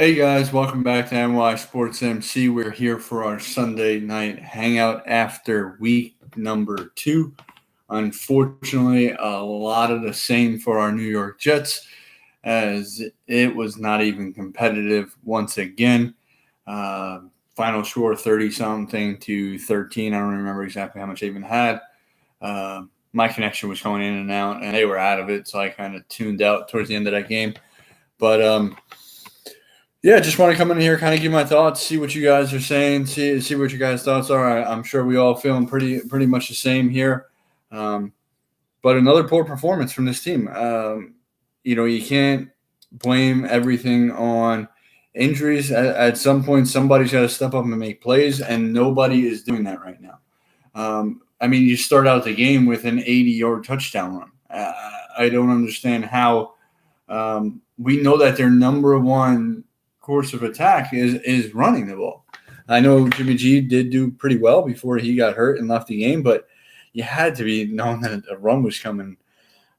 Hey guys, welcome back to NY Sports MC. We're here for our Sunday night hangout after week number 2. Unfortunately, a lot of the same for our New York Jets, as it was not even competitive once again. Final score 30 something to 13. I don't remember exactly how much they even had. My connection was going in and out, and they were out of it, so I kind of tuned out towards the end of that game. But yeah, just want to come in here, kind of give my thoughts, see what you guys are saying, see what your guys' thoughts are. I'm sure we all feeling pretty much the same here. Um, but another poor performance from this team. You can't blame everything on injuries. At some point, somebody's got to step up and make plays, and nobody is doing that right now. You start out the game with an 80-yard touchdown run. I don't understand how. We know that their number one course of attack is running the ball. I know Jimmy G did do pretty well before he got hurt and left the game, but you had to be knowing that a run was coming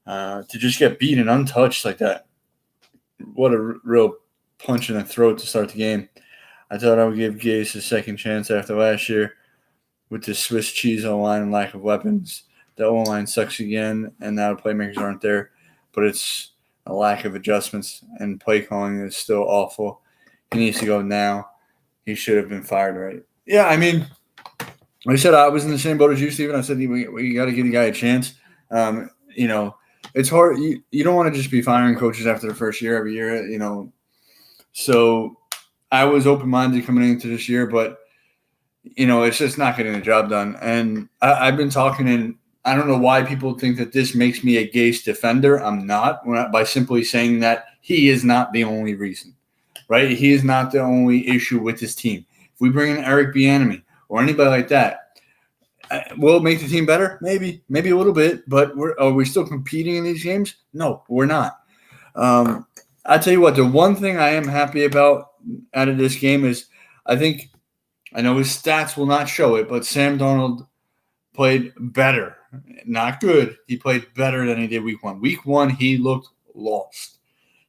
to just get beat and untouched like that. What a real punch in the throat to start the game. I thought I would give Gase a second chance after last year with the Swiss cheese O-line and lack of weapons. The O-line sucks again, and now the playmakers aren't there, but it's a lack of adjustments, and play calling is still awful. He needs to go now. He should have been fired, right? Yeah, like I said, I was in the same boat as you, Steven. I said we got to give the guy a chance. It's hard. You don't want to just be firing coaches after the first year every year, So I was open-minded coming into this year, but, it's just not getting the job done. And I've been talking, and I don't know why people think that this makes me a Gase defender. I'm not, by simply saying that he is not the only reason. Right? He is not the only issue with this team. If we bring in Eric Bieniemy or anybody like that, will it make the team better? Maybe a little bit, but are we still competing in these games? No, we're not. I tell you what, the one thing I am happy about out of this game is I know his stats will not show it, but Sam Darnold played better. Not good. He played better than he did week 1. Week 1, he looked lost.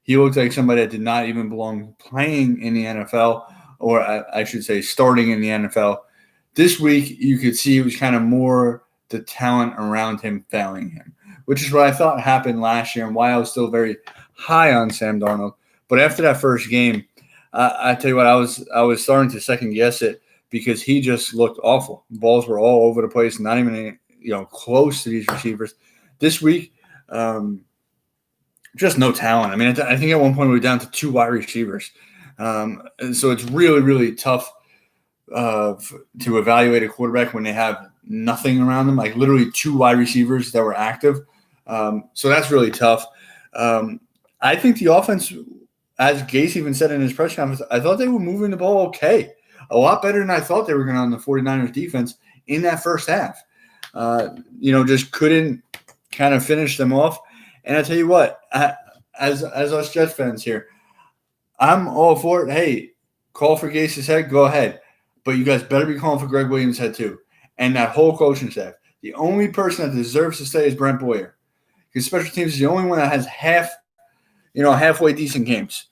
He looked like somebody that did not even belong playing in the NFL, or I should say starting in the NFL. This week, you could see it was kind of more the talent around him failing him, which is what I thought happened last year and why I was still very high on Sam Darnold. But after that first game, I tell you what, I was starting to second guess it because he just looked awful. Balls were all over the place, not even close to these receivers. This week, just no talent. I think at one point we were down to 2 wide receivers. So it's really, really tough to evaluate a quarterback when they have nothing around them, like literally 2 wide receivers that were active. So that's really tough. I think the offense, as Gase even said in his press conference, I thought they were moving the ball okay. A lot better than I thought they were going to on the 49ers defense in that first half. Just couldn't kind of finish them off. And I tell you what, as us Jets fans here, I'm all for it. Hey, call for Gase's head, go ahead. But you guys better be calling for Greg Williams' head too. And that whole coaching staff. The only person that deserves to stay is Brent Boyer. Because special teams is the only one that has halfway decent games.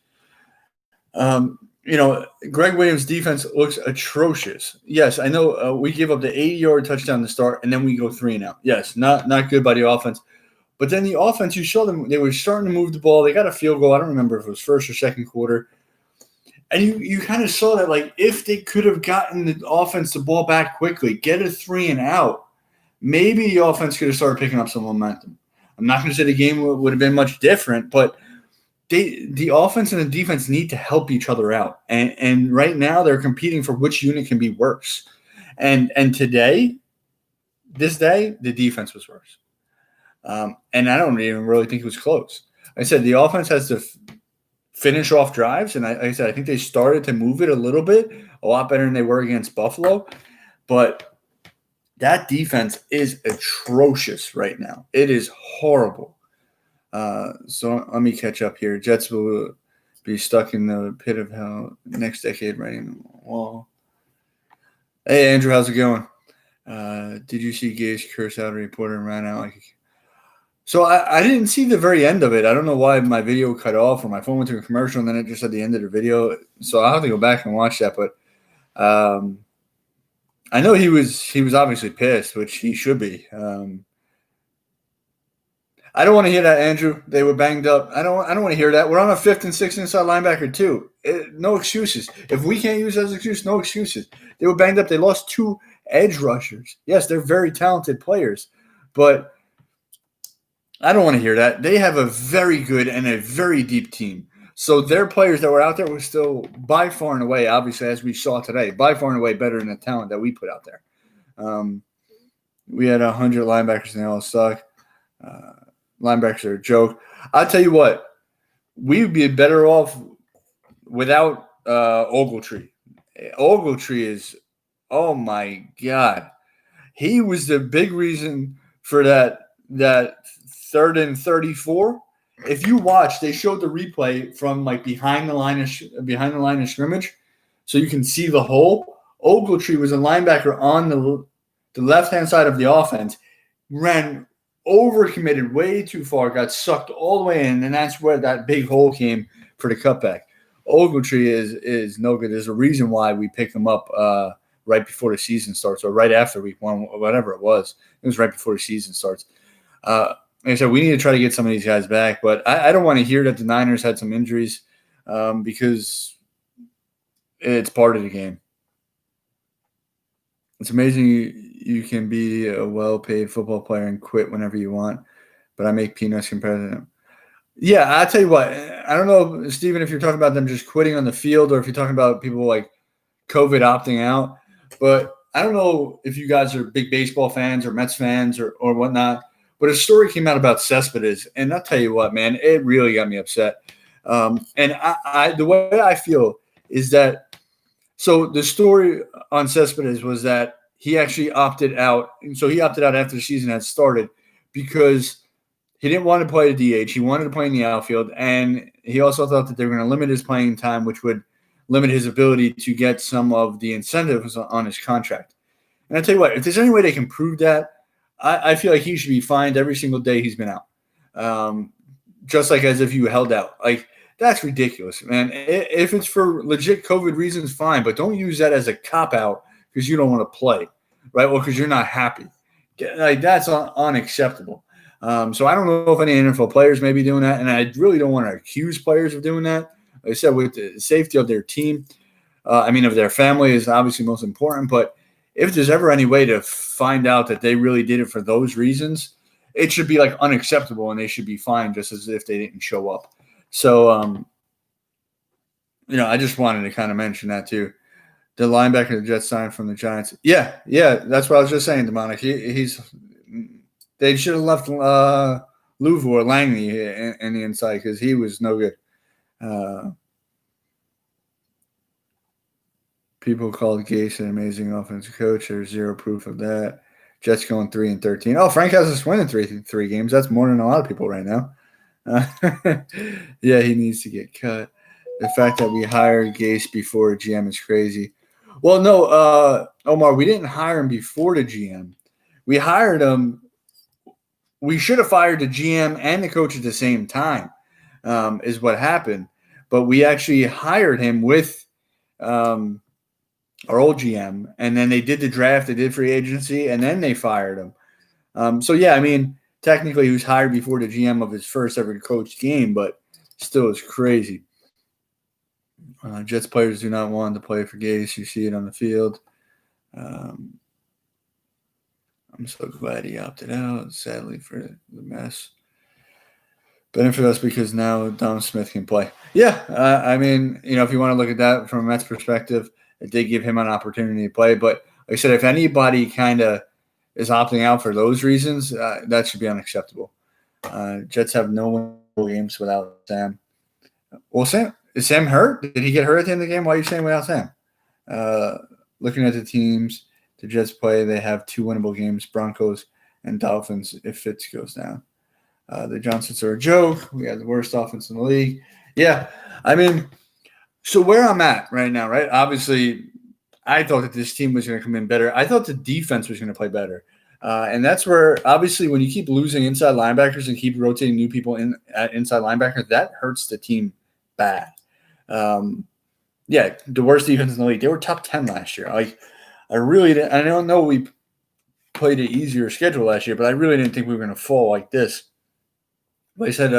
Greg Williams' defense looks atrocious. Yes, I know we gave up the 80-yard touchdown to start, and then we go 3-and-out. Yes, not good by the offense. But then the offense, you saw them, they were starting to move the ball. They got a field goal. I don't remember if it was first or second quarter. And you kind of saw that, like, if they could have gotten the offense the ball back quickly, get a 3-and-out, maybe the offense could have started picking up some momentum. I'm not going to say the game would have been much different, but the offense and the defense need to help each other out. And right now they're competing for which unit can be worse. And this day, the defense was worse. And I don't even really think it was close. I said the offense has to finish off drives, and I think they started to move it a little bit, a lot better than they were against Buffalo. But that defense is atrocious right now. It is horrible. So let me catch up here. Jets will be stuck in the pit of hell next decade, right in the wall. Hey, Andrew, how's it going? Did you see Gase curse out a reporter and ran out like So I didn't see the very end of it. I don't know why my video cut off or my phone went to a commercial and then it just at the end of the video. So I'll have to go back and watch that. But I know he was obviously pissed, which he should be. I don't want to hear that, Andrew. They were banged up. I don't want to hear that. We're on a 5th and 6th inside linebacker too. No excuses. If we can't use that as an excuse, no excuses. They were banged up. They lost 2 edge rushers. Yes, they're very talented players, but I don't want to hear that. They have a very good and a very deep team. So their players that were out there were still by far and away, obviously, as we saw today, by far and away better than the talent that we put out there. We had 100 linebackers and they all suck. Linebackers are a joke. I'll tell you what, we would be better off without Ogletree. Ogletree is, oh my God. He was the big reason for that 3rd and 34. If you watch, they showed the replay from like behind the line of scrimmage, so you can see the hole. Ogletree was a linebacker on the left-hand side of the offense, ran overcommitted way too far, got sucked all the way in, and that's where that big hole came for the cutback. Ogletree is no good. There's a reason why we picked him up right before the season starts, or right after week 1, whatever it was. It was right before the season starts. Like I said, we need to try to get some of these guys back, but I don't want to hear that the Niners had some injuries because it's part of the game. It's amazing you can be a well-paid football player and quit whenever you want, but I make peanuts compared to them. Yeah, I'll tell you what. I don't know, Steven, if you're talking about them just quitting on the field or if you're talking about people like COVID opting out, but I don't know if you guys are big baseball fans or Mets fans or whatnot. But a story came out about Cespedes, and I'll tell you what, man, it really got me upset. And I the way I feel is that so the story on Cespedes was that he actually opted out. And so he opted out after the season had started because he didn't want to play the DH. He wanted to play in the outfield, and he also thought that they were going to limit his playing time, which would limit his ability to get some of the incentives on his contract. And I tell you what, if there's any way they can prove that, I feel like he should be fined every single day he's been out, just like as if you held out. Like, that's ridiculous, man. If it's for legit COVID reasons, fine, but don't use that as a cop-out because you don't want to play, right? Or because you're not happy. Like, that's unacceptable. So I don't know if any NFL players may be doing that, and I really don't want to accuse players of doing that. Like I said, with the safety of their team, of their family is obviously most important, but if there's ever any way to find out that they really did it for those reasons, it should be like unacceptable and they should be fined just as if they didn't show up. So, I just wanted to kind of mention that too. The linebacker the Jets signed from the Giants. Yeah, that's what I was just saying, Demonic. They should have left Louvour Langley in the inside because he was no good. People called Gase an amazing offensive coach. There's zero proof of that. Jets going 3-13. Oh, Frank has us winning three games. That's more than a lot of people right now. Yeah, he needs to get cut. The fact that we hired Gase before GM is crazy. Well, no, Omar, we didn't hire him before the GM. We hired him. We should have fired the GM and the coach at the same time, is what happened. But we actually hired him with our old GM, and then they did the draft, they did free agency, and then they fired him. So, yeah, technically he was hired before the GM of his first ever coached game, but still it's crazy. Jets players do not want to play for Gase. You see it on the field. I'm so glad he opted out, sadly, for the mess. Benefit us because now Dom Smith can play. Yeah, if you want to look at that from a Mets perspective, it did give him an opportunity to play. But like I said, if anybody kind of is opting out for those reasons, that should be unacceptable. Jets have no games without Sam. Well, is Sam hurt? Did he get hurt at the end of the game? Why are you saying without Sam? Looking at the teams the Jets play, they have 2 winnable games, Broncos and Dolphins, if Fitz goes down. The Johnsons are a joke. We have the worst offense in the league. Yeah, so where I'm at right now, right? Obviously, I thought that this team was going to come in better. I thought the defense was going to play better. And that's where, obviously, when you keep losing inside linebackers and keep rotating new people in at inside linebacker, that hurts the team bad. Yeah, the worst defense in the league. They were top 10 last year. I really didn't. I don't know we played an easier schedule last year, but I really didn't think we were going to fall like this. Like I said,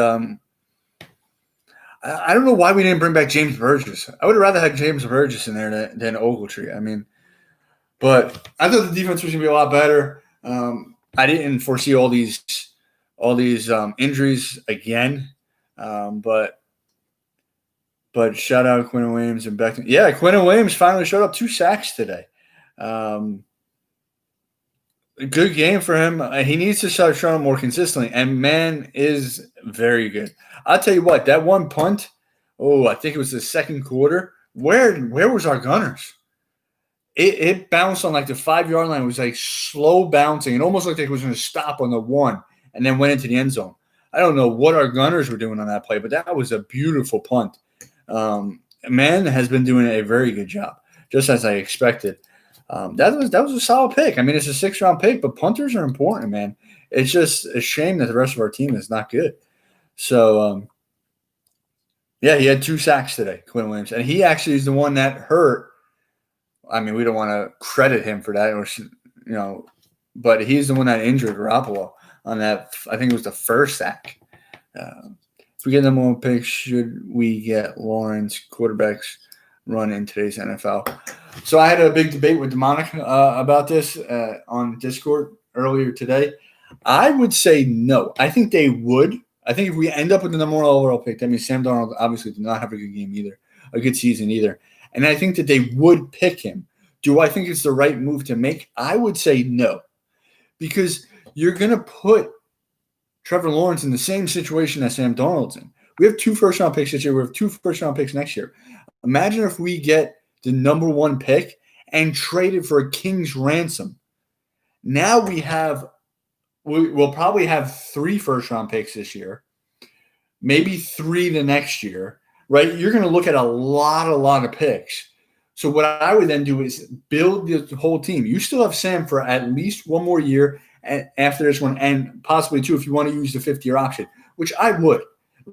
I don't know why we didn't bring back James Burgess. I would have rather had James Burgess in there than Ogletree. I mean, but I thought the defense was going to be a lot better. I didn't foresee all these injuries again, but shout out Quinnen Williams and Becton. Yeah, Quinnen Williams finally showed up, 2 sacks today. A good game for him. He needs to start showing up more consistently, and man is very good. I'll tell you what, that one punt, I think it was the second quarter. Where was our gunners? It bounced on like the 5-yard line. It was like slow bouncing. It almost looked like it was going to stop on the 1 and then went into the end zone. I don't know what our gunners were doing on that play, but that was a beautiful punt. Man has been doing a very good job, just as I expected. That was a solid pick. I mean, it's a 6th-round pick, but punters are important, man. It's just a shame that the rest of our team is not good. So, yeah, he had 2 sacks today, Quinn Williams, and he actually is the one that hurt. I mean, we don't want to credit him for that, but he's the one that injured Garoppolo on that. I think it was the first sack. If we get them more picks, should we get Lawrence quarterbacks run in today's NFL? So I had a big debate with Demonic about this on Discord earlier today. I would say no. I think they would. I think if we end up with the number 1 overall pick, that means Sam Darnold obviously did not have a good game either, a good season either. And I think that they would pick him. Do I think it's the right move to make? I would say no. Because you're going to put Trevor Lawrence in the same situation that Sam Darnold's in. We have 2 first-round picks this year. We have 2 first-round picks next year. Imagine if we get the number 1 pick and trade it for a king's ransom. Now we'll probably have 3 first-round picks this year, maybe 3 the next year, right? You're going to look at a lot of picks. So what I would then do is build the whole team. You still have Sam for at least 1 more year after this one, and possibly 2 if you want to use the 5th-year option, which I would,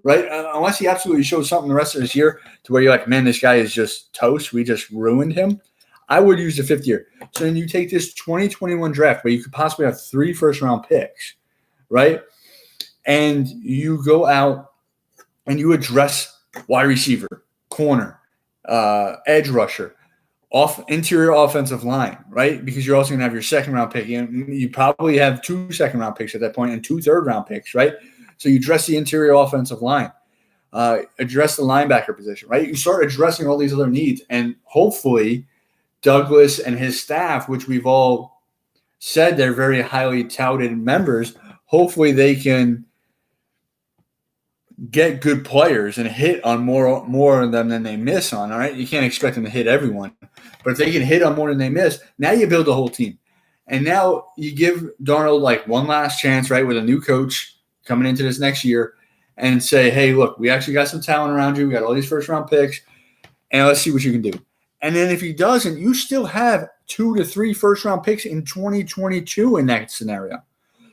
right? Unless he absolutely shows something the rest of this year to where you're like, man, this guy is just toast. We just ruined him. I would use the 5th year. So then you take this 2021 draft where you could possibly have 3 first-round picks, right? And you go out and you address wide receiver, corner, edge rusher, interior offensive line, right? Because you're also going to have your 2nd-round pick. You probably have 2 2nd-round picks at that point and 2 3rd-round picks, right? So you address the interior offensive line, address the linebacker position, right? You start addressing all these other needs, and hopefully Douglas and his staff, which we've all said they're very highly touted members, hopefully they can get good players and hit on more of them than they miss on, all right? You can't expect them to hit everyone. But if they can hit on more than they miss, now you build the whole team. And now you give Darnold like one last chance, right, with a new coach coming into this next year and say, hey, look, we actually got some talent around you. We got all these first-round picks, and let's see what you can do. And then if he doesn't, you still have 2 to 3 first-round picks in 2022 in that scenario.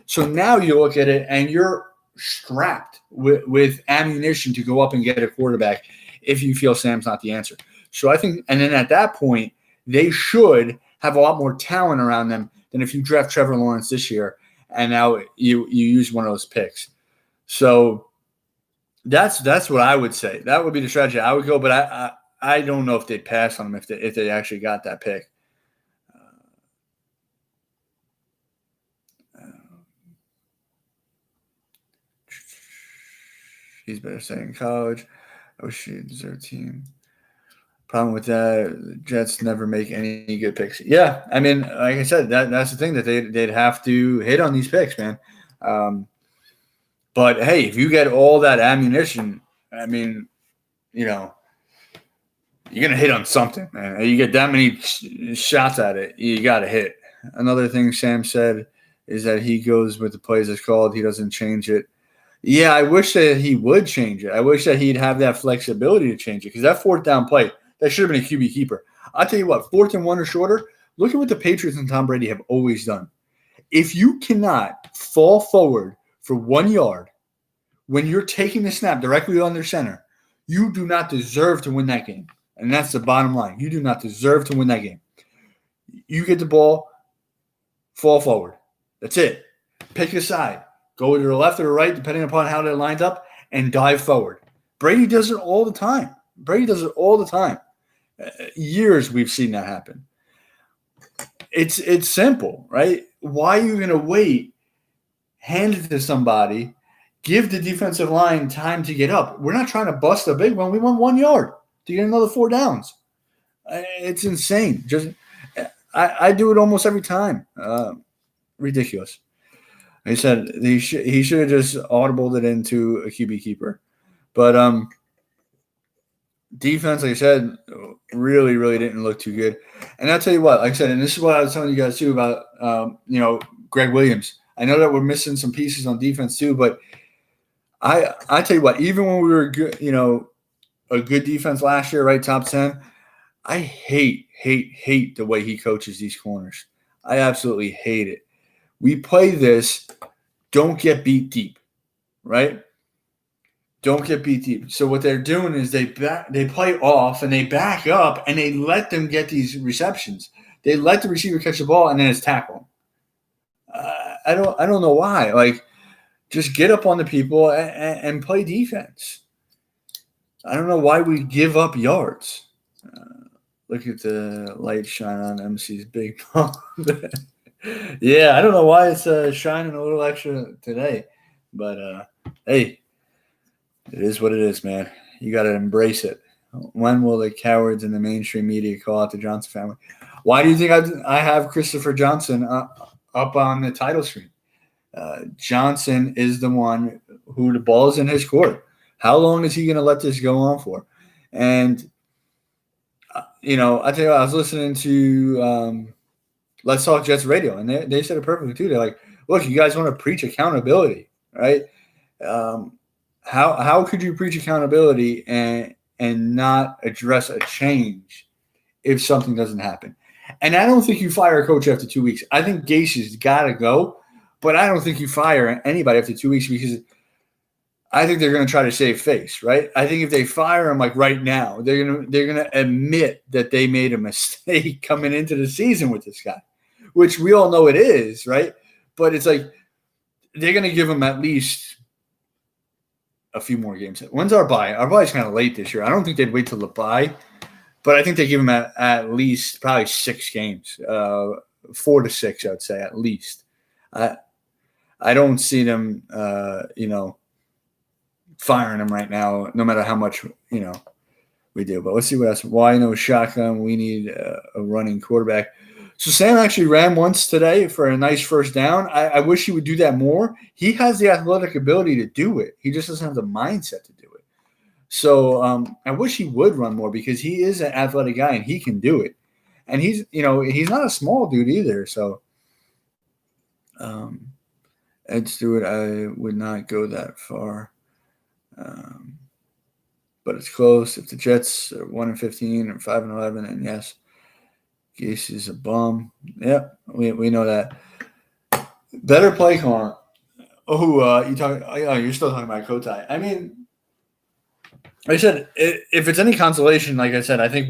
So now you look at it, and you're strapped with ammunition to go up and get a quarterback if you feel Sam's not the answer. So I think – and then at that point, they should have a lot more talent around them than if you draft Trevor Lawrence this year and now you use one of those picks. So that's what I would say. That would be the strategy I would go, but I don't know if they'd pass on him if they actually got that pick. He's better stay in college. Oh, shit, is their team? Problem with that, the Jets never make any good picks. Yeah, I mean, like I said, that's the thing that they'd have to hit on these picks, man. But, hey, if you get all that ammunition, I mean, you're going to hit on something, man. You get that many shots at it, you got to hit. Another thing Sam said is that he goes with the plays it's called. He doesn't change it. Yeah, I wish that he would change it. I wish that he'd have that flexibility to change it because that 4th down play, that should have been a QB keeper. I'll tell you what, 4th and 1 or shorter, look at what the Patriots and Tom Brady have always done. If you cannot fall forward for 1 yard when you're taking the snap directly under center, you do not deserve to win that game. And that's the bottom line. You do not deserve to win that game. You get the ball, fall forward. That's it. Pick a side. Go to the left or the right, depending upon how they're lined up, and dive forward. Brady does it all the time. Years we've seen that happen. It's simple, right? Why are you going to wait, hand it to somebody, give the defensive line time to get up? We're not trying to bust a big one. We want 1 yard to get another 4 downs. It's insane. I do it almost every time. Ridiculous. He said he should have just audibled it into a QB keeper. But defense, like I said, really, really didn't look too good. And I'll tell you what, like I said, and this is what I was telling you guys too about, Greg Williams. I know that we're missing some pieces on defense too, but I tell you what, even when we were good, a good defense last year, right, top 10, I hate the way he coaches these corners. I absolutely hate it. We play this, don't get beat deep, right? Don't get beat deep. So what they're doing is they play off and they back up and they let them get these receptions. They let the receiver catch the ball and then it's tackle. I don't know why. Like, just get up on the people and play defense. I don't know why we give up yards. Look at the light shine on MC's big ball. Yeah, I don't know why it's shining a little extra today. But, hey, it is what it is, man. You got to embrace it. When will the cowards in the mainstream media call out the Johnson family? Why do you think I have Christopher Johnson up on the title screen? Johnson is the one who the ball is in his court. How long is he going to let this go on for? And, I tell you what, I was listening to Let's Talk Jets radio, and they said it perfectly too. They're like, look, you guys want to preach accountability, right? How could you preach accountability and not address a change if something doesn't happen? And I don't think you fire a coach after 2 weeks. I think Gase has got to go, but I don't think you fire anybody after 2 weeks because I think they're going to try to save face, right? I think if they fire him like right now, they're gonna admit that they made a mistake coming into the season with this guy, which we all know it is, right? But it's like they're going to give him at least a few more games. When's our bye? Our bye's kind of late this year. I don't think they'd wait till the bye, but I think they give him at least probably 6 games, 4 to 6, I would say at least. I don't see them, firing him right now, no matter how much we do. But let's see what else. Why no shotgun? We need a running quarterback. So Sam actually ran once today for a nice first down. I wish he would do that more. He has the athletic ability to do it. He just doesn't have the mindset to do it. So I wish he would run more because he is an athletic guy and he can do it. And he's not a small dude either. So Ed Stewart, I would not go that far. But it's close. If the Jets are 1-15 or 5-11, and yes, Gase is a bum. Yep, we know that. Better play call. You're still talking about Kotai. I mean, like I said, if it's any consolation, like I said, I think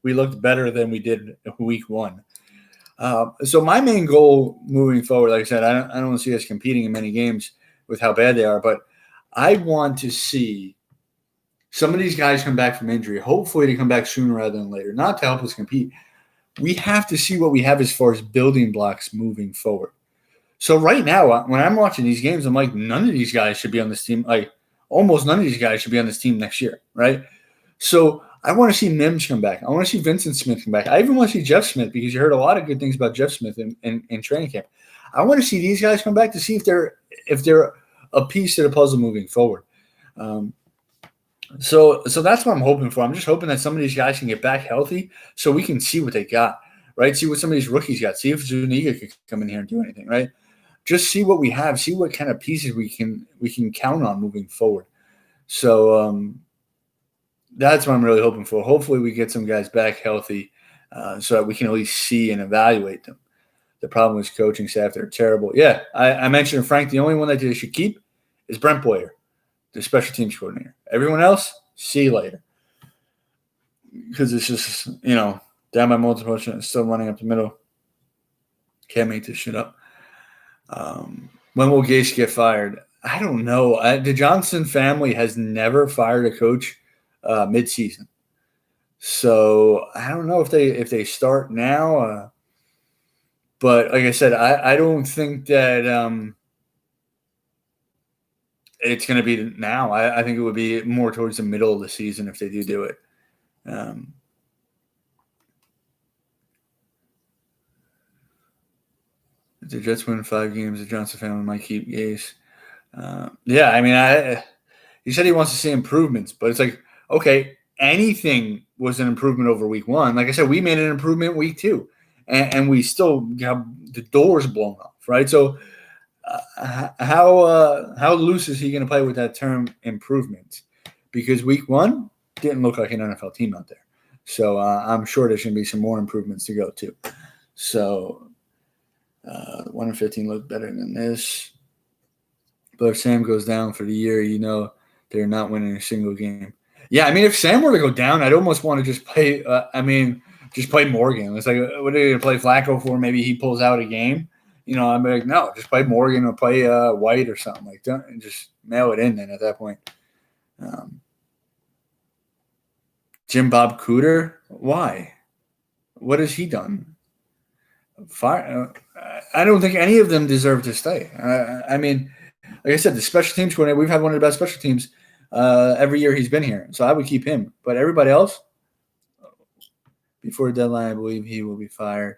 we looked better than we did week 1. So my main goal moving forward, like I said, I don't see us competing in many games with how bad they are, but I want to see some of these guys come back from injury. Hopefully they come back sooner rather than later, not to help us compete. We have to see what we have as far as building blocks moving forward. So right now, when I'm watching these games, I'm like, none of these guys should be on this team. Like almost none of these guys should be on this team next year, right? So I want to see Mims come back. I want to see Vincent Smith come back. I even want to see Jeff Smith because you heard a lot of good things about Jeff Smith in training camp. I want to see these guys come back to see if they're a piece to the puzzle moving forward. So that's what I'm hoping for. I'm just hoping that some of these guys can get back healthy so we can see what they got, right? See what some of these rookies got. See if Zuniga could come in here and do anything, right? Just see what we have. See what kind of pieces we can count on moving forward. So that's what I'm really hoping for. Hopefully we get some guys back healthy so that we can at least see and evaluate them. the problem is coaching staff. They're terrible. Yeah, I mentioned Frank. The only one that they should keep is Brent Boyer, the special teams coordinator. Everyone else, see you later. Because it's just, down by multiple, still running up the middle. Can't make this shit up. When will Gase get fired? I don't know. The Johnson family has never fired a coach mid-season. So I don't know if they start now. But like I said, I don't think that it's going to be now. I think it would be more towards the middle of the season if they do it. If the Jets win 5 games, the Johnson family might keep Gase. Yeah, I mean, he said he wants to see improvements, but it's like, okay, anything was an improvement over week 1. Like I said, we made an improvement week 2, and we still got the doors blown off, right? So how loose is he going to play with that term improvement? Because week 1 didn't look like an NFL team out there. So I'm sure there's going to be some more improvements to go to. So 1-15 looked better than this. But if Sam goes down for the year, they're not winning a single game. Yeah, I mean, if Sam were to go down, I'd almost want to just play just play Morgan. It's like, what are you going to play Flacco for? Maybe he pulls out a game. I'd be like, no, just play Morgan or play White or something like that, and just mail it in then at that point. Jim Bob Cooter, why? What has he done? I don't think any of them deserve to stay. I mean, like I said, the special teams coordinator, we've had one of the best special teams every year he's been here. So I would keep him. But everybody else, before the deadline, I believe he will be fired.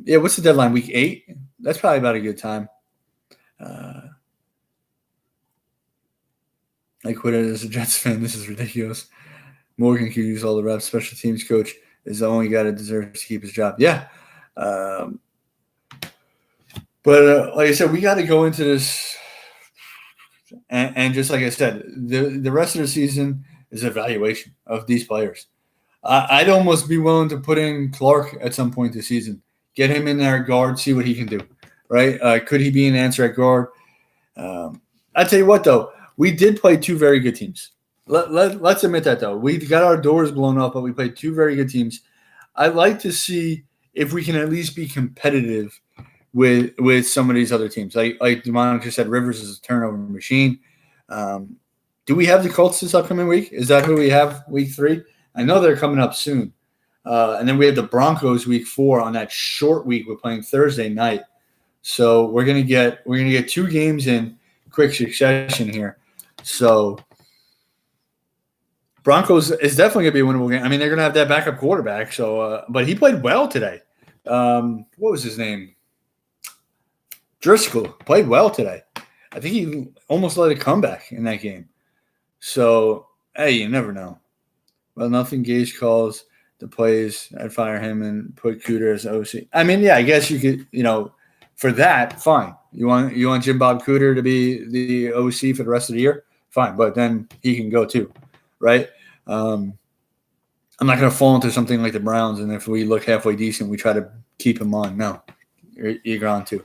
Yeah, what's the deadline? Week 8? That's probably about a good time. I quit it as a Jets fan. This is ridiculous. Morgan could use all the reps. Special teams coach is the only guy that deserves to keep his job. Yeah. But like I said, we got to go into this. And just like I said, the rest of the season is evaluation of these players. I'd almost be willing to put in Clark at some point this season. Get him in there at guard, see what he can do, right? Could he be an answer at guard? I tell you what, though, we did play 2 very good teams. Let's admit that, though. We got our doors blown up, but we played 2 very good teams. I'd like to see if we can at least be competitive with some of these other teams. Like DeMonica said, Rivers is a turnover machine. Do we have the Colts this upcoming week? Is that who we have week 3? I know they're coming up soon. And then we have the Broncos week 4 on that short week. We're playing Thursday night. So we're gonna get 2 games in quick succession here. So Broncos is definitely gonna be a winnable game. I mean, they're gonna have that backup quarterback. So but he played well today. What was his name? Driscoll played well today. I think he almost led a comeback in that game. So, hey, you never know. Well, nothing Gage calls the plays. I'd fire him and put Cooter as OC. I mean, yeah, I guess you could, for that, fine. You want Jim Bob Cooter to be the OC for the rest of the year? Fine, but then he can go too, right? I'm not going to fall into something like the Browns, and if we look halfway decent, we try to keep him on. No, you're gone too.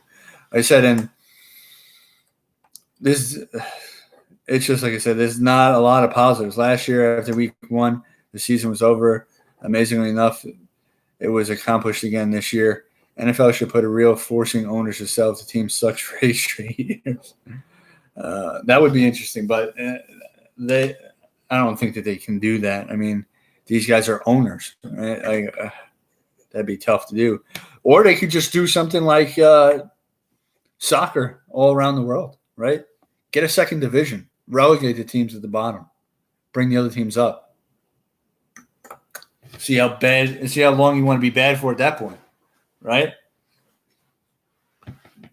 I said, and this, it's just like I said, there's not a lot of positives. Last year, after week 1, the season was over. Amazingly enough, it was accomplished again this year. NFL should put a real forcing owners to sell if the team sucks for 8 straight years. That would be interesting, but I don't think that they can do that. I mean, these guys are owners. Right? That'd be tough to do. Or they could just do something like soccer all around the world, right? Get a second division, relegate the teams at the bottom, bring the other teams up. See how long you want to be bad for at that point, right?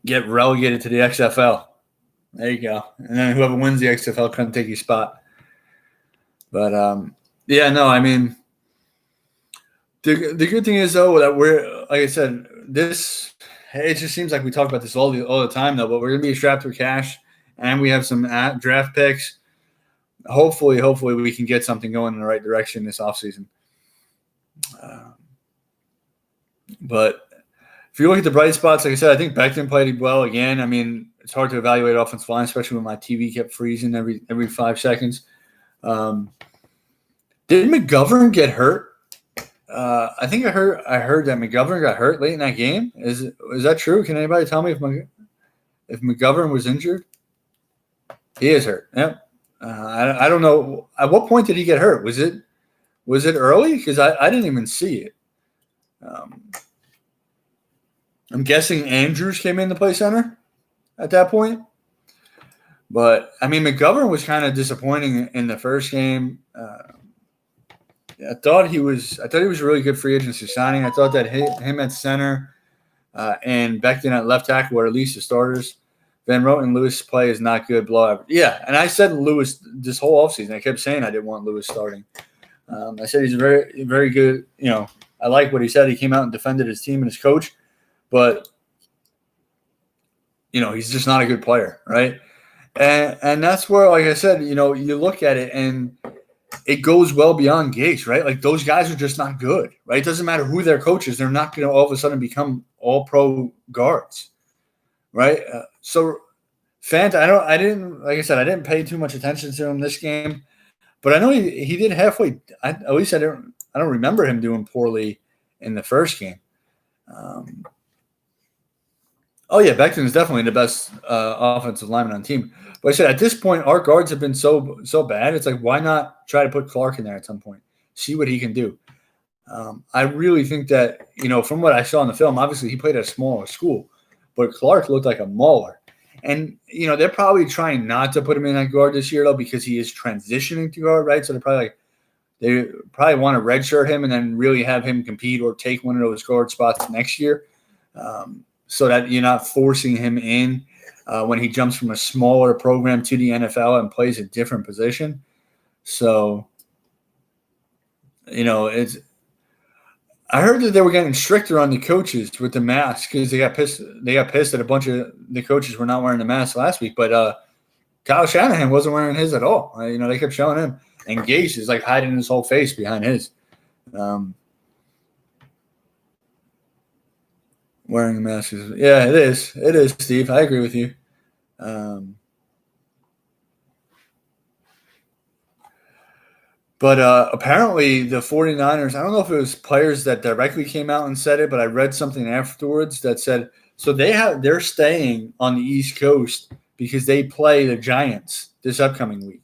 Get relegated to the XFL. There you go. And then whoever wins the XFL can take your spot. But yeah, no, I mean, the good thing is though that we're, like I said, it just seems like we talk about this all the time though. But we're gonna be strapped for cash, and we have some draft picks. Hopefully, we can get something going in the right direction this offseason. But if you look at the bright spots, like I said, I think Becton played well again. I mean, it's hard to evaluate offensive line, especially when my TV kept freezing every 5 seconds. Did McGovern get hurt? I think I heard that McGovern got hurt late in that game. Is that true? Can anybody tell me if McGovern was injured? He is hurt. Yep. I don't know. At what point did he get hurt? Was it early? Because I didn't even see it. I'm guessing Andrews came in to play center at that point. But, I mean, McGovern was kind of disappointing in the first game. I thought he was a really good free agency signing. I thought that him at center and Becton at left tackle were at least the starters. Van Roten and Lewis' play is not good. Blowout. Yeah, and I said Lewis this whole offseason. I kept saying I didn't want Lewis starting. I said he's very, very good. You know, I like what he said. He came out and defended his team and his coach. But, you know, he's just not a good player, right? And that's where, like I said, you know, you look at it and it goes well beyond Gase, right? Like those guys are just not good, right? It doesn't matter who their coach is. They're not going to all of a sudden become all-pro guards, right? So Fant, I didn't pay too much attention to him this game, but I know he did halfway. At least I don't remember him doing poorly in the first game. Oh yeah, Becton is definitely the best offensive lineman on the team. But I said at this point, our guards have been so bad. It's like, why not try to put Clark in there at some point? See what he can do. I really think that, you know, from what I saw in the film, obviously he played at a smaller school, but Clark looked like a mauler. And, you know, they're probably trying not to put him in that guard this year, though, because he is transitioning to guard, right? So they probably want to redshirt him and then really have him compete or take one of those guard spots next year, so that you're not forcing him in when he jumps from a smaller program to the NFL and plays a different position. So, you know, I heard that they were getting stricter on the coaches with the masks because they got pissed. They got pissed that a bunch of the coaches were not wearing the mask last week. But Kyle Shanahan wasn't wearing his at all. You know, they kept showing him. And Gase is like hiding his whole face behind his. Wearing a mask is, yeah, it is. It is, Steve. I agree with you. But apparently the 49ers, I don't know if it was players that directly came out and said it, but I read something afterwards that said, so they're staying on the East Coast because they play the Giants this upcoming week.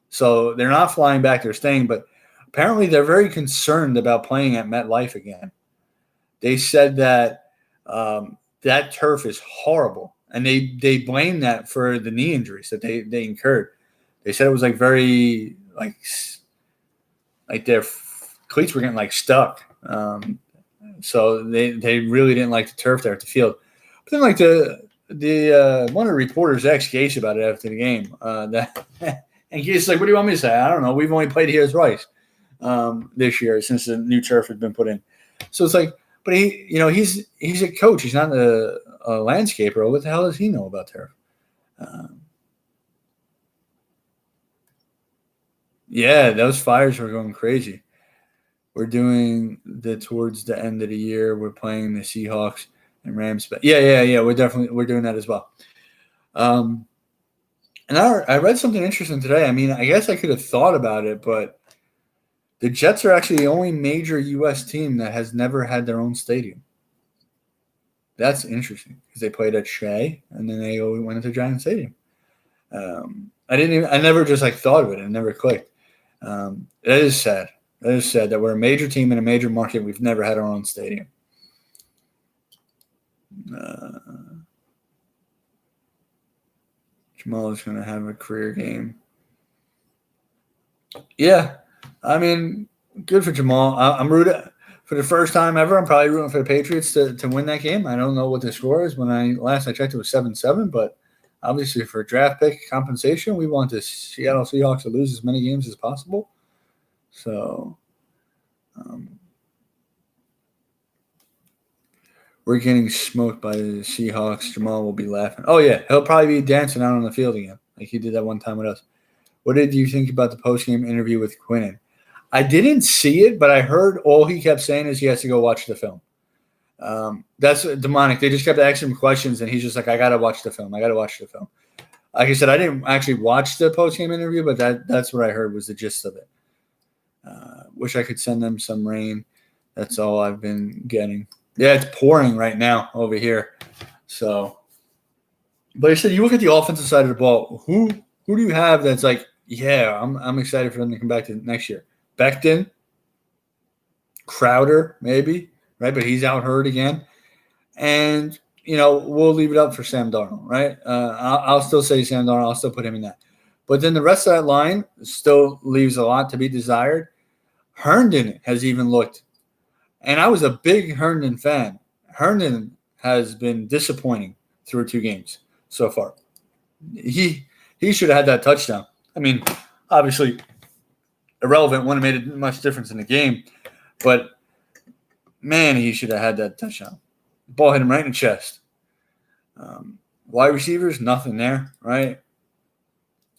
So they're not flying back, they're staying, but apparently they're very concerned about playing at MetLife again. They said that that turf is horrible, and they blame that for the knee injuries that they incurred. They said it was like very like their cleats were getting like stuck. So they really didn't like the turf there at the field. But then like the one of the reporters asked Gase about it after the game. And Gase's like, what do you want me to say? I don't know. We've only played here twice this year since the new turf has been put in. So it's like, but he's a coach. He's not a landscaper. What the hell does he know about turf? Yeah, those fires were going crazy. We're doing towards the end of the year. We're playing the Seahawks and Rams. But yeah. We're doing that as well. And I read something interesting today. I mean, I guess I could have thought about it, but the Jets are actually the only major U.S. team that has never had their own stadium. That's interesting because they played at Shea and then they went into Giant Stadium. I never just like thought of it. It never clicked. That is sad. That is sad that we're a major team in a major market. We've never had our own stadium. Jamal is going to have a career game. Yeah. I mean, good for Jamal. I'm rooting for the first time ever. I'm probably rooting for the Patriots to win that game. I don't know what the score is. When I checked, it was 7-7. But obviously, for draft pick compensation, we want the Seattle Seahawks to lose as many games as possible. So, we're getting smoked by the Seahawks. Jamal will be laughing. Oh yeah, he'll probably be dancing out on the field again, like he did that one time with us. What did you think about the post-game interview with Quinnen? I didn't see it, but I heard all he kept saying is he has to go watch the film. That's demonic. They just kept asking him questions, and he's just like, I got to watch the film. I got to watch the film. Like I said, I didn't actually watch the post-game interview, but that's what I heard was the gist of it. Wish I could send them some rain. That's all I've been getting. Yeah, it's pouring right now over here. So, but I said, you look at the offensive side of the ball. Who do you have that's like, yeah, I'm excited for them to come back to next year? Becton, Crowder, maybe, right? But he's out hurt again. And, we'll leave it up for Sam Darnold, right? I'll still say Sam Darnold. I'll still put him in that. But then the rest of that line still leaves a lot to be desired. Herndon has even looked, and I was a big Herndon fan. Herndon has been disappointing through 2 games so far. He should have had that touchdown. I mean, obviously irrelevant, wouldn't have made much difference in the game, but man, he should have had that touchdown. The ball hit him right in the chest. Wide receivers, nothing there, right?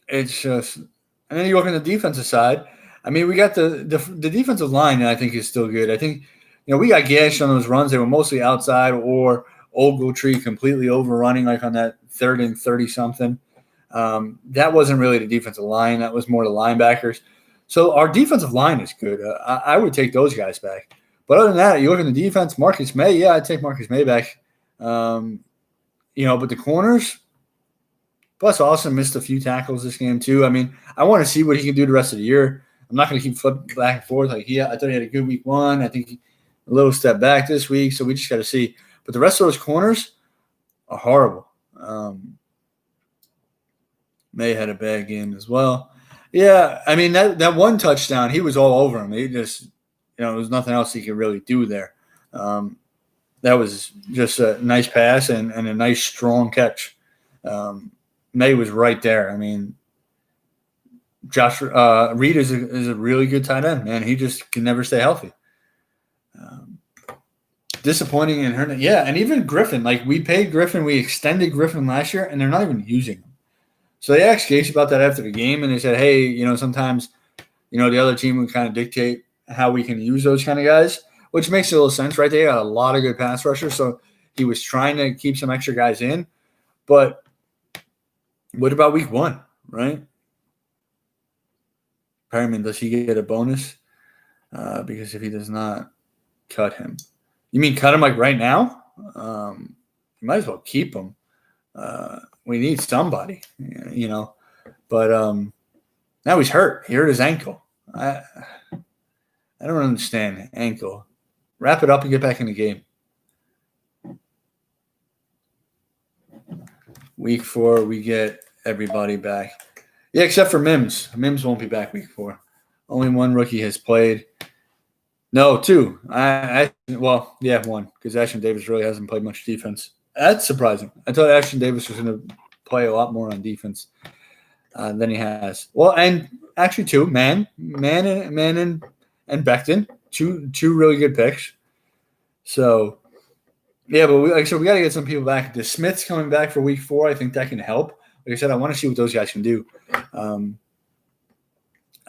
It's just, and then you look on the defensive side. I mean, we got the defensive line that I think is still good. I think, we got gashed on those runs. They were mostly outside or Ogletree completely overrunning like on that 3rd and 30-something. That wasn't really the defensive line. That was more the linebackers. So our defensive line is good. I would take those guys back. But other than that, you look at the defense, Marcus May, yeah, I'd take Marcus May back. But the corners, plus Austin missed a few tackles this game too. I mean, I want to see what he can do the rest of the year. I'm not going to keep flipping back and forth. Like, I thought he had a good week 1. I think a little step back this week, so we just got to see. But the rest of those corners are horrible. May had a bad game as well. Yeah, I mean, that one touchdown, he was all over him. He just, there was nothing else he could really do there. That was just a nice pass and a nice, strong catch. May was right there. I mean, Josh Reed is a really good tight end, man. He just can never stay healthy. Disappointing in Herndon. Yeah, and even Griffin. Like, we paid Griffin. We extended Griffin last year, and they're not even using him. So they asked Gase about that after the game, and they said, hey, sometimes, the other team would kind of dictate how we can use those kind of guys, which makes a little sense, right? They got a lot of good pass rushers, so he was trying to keep some extra guys in. But what about week 1, right? Perryman, does he get a bonus? Because if he does not, cut him. You mean cut him like right now? You might as well keep him. We need somebody, But now he's hurt. He hurt his ankle. I don't understand ankle. Wrap it up and get back in the game. Week 4, we get everybody back. Yeah, except for Mims. Mims won't be back week 4. Only 1 rookie has played. No, 2. One, because Ashton Davis really hasn't played much defense. That's surprising. I thought Ashton Davis was going to play a lot more on defense than he has. Well, and actually 2, Man and Becton, two really good picks. So, yeah, but we got to get some people back. The Smith's coming back for week 4. I think that can help. Like I said, I want to see what those guys can do.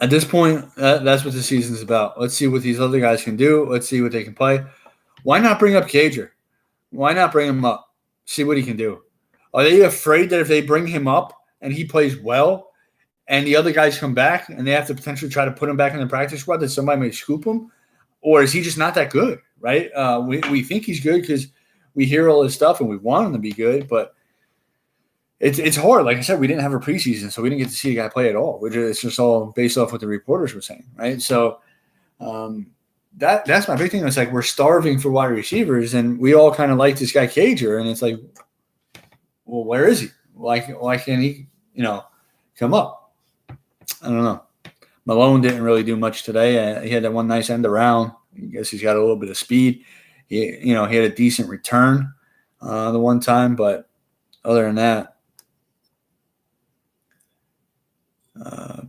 At this point, that's what the season's about. Let's see what these other guys can do. Let's see what they can play. Why not bring up Cager? Why not bring him up? See what he can do. Are they afraid that if they bring him up and he plays well and the other guys come back and they have to potentially try to put him back in the practice squad that somebody may scoop him? Or is he just not that good, right? We think he's good because we hear all this stuff and we want him to be good, but it's hard. Like I said, we didn't have a preseason, so we didn't get to see a guy play at all, which is just all based off what the reporters were saying, right? So that's my big thing. It's like we're starving for wide receivers, and we all kind of like this guy Cager, and it's like, well, where is he? Why can't he, come up? I don't know. Malone didn't really do much today. He had that one nice end around. I guess he's got a little bit of speed. He had a decent return the one time, but other than that,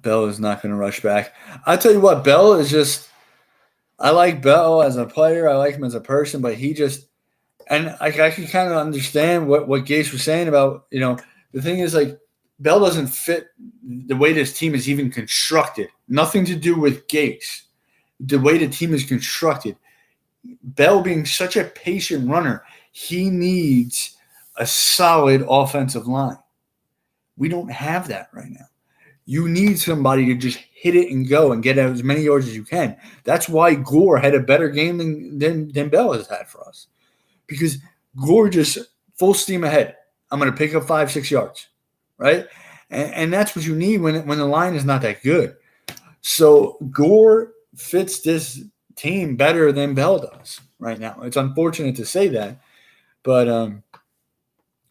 Bell is not going to rush back. I tell you what, Bell is just – I like Bell as a player. I like him as a person, but he just – and I can kind of understand what Gase was saying about, the thing is, like, Bell doesn't fit the way this team is even constructed. Nothing to do with Gase. The way the team is constructed. Bell being such a patient runner, he needs a solid offensive line. We don't have that right now. You need somebody to just hit it and go and get as many yards as you can. That's why Gore had a better game than Bell has had for us. Because Gore just full steam ahead. I'm going to pick up 5-6 yards, right? And that's what you need when the line is not that good. So Gore fits this team better than Bell does right now. It's unfortunate to say that, but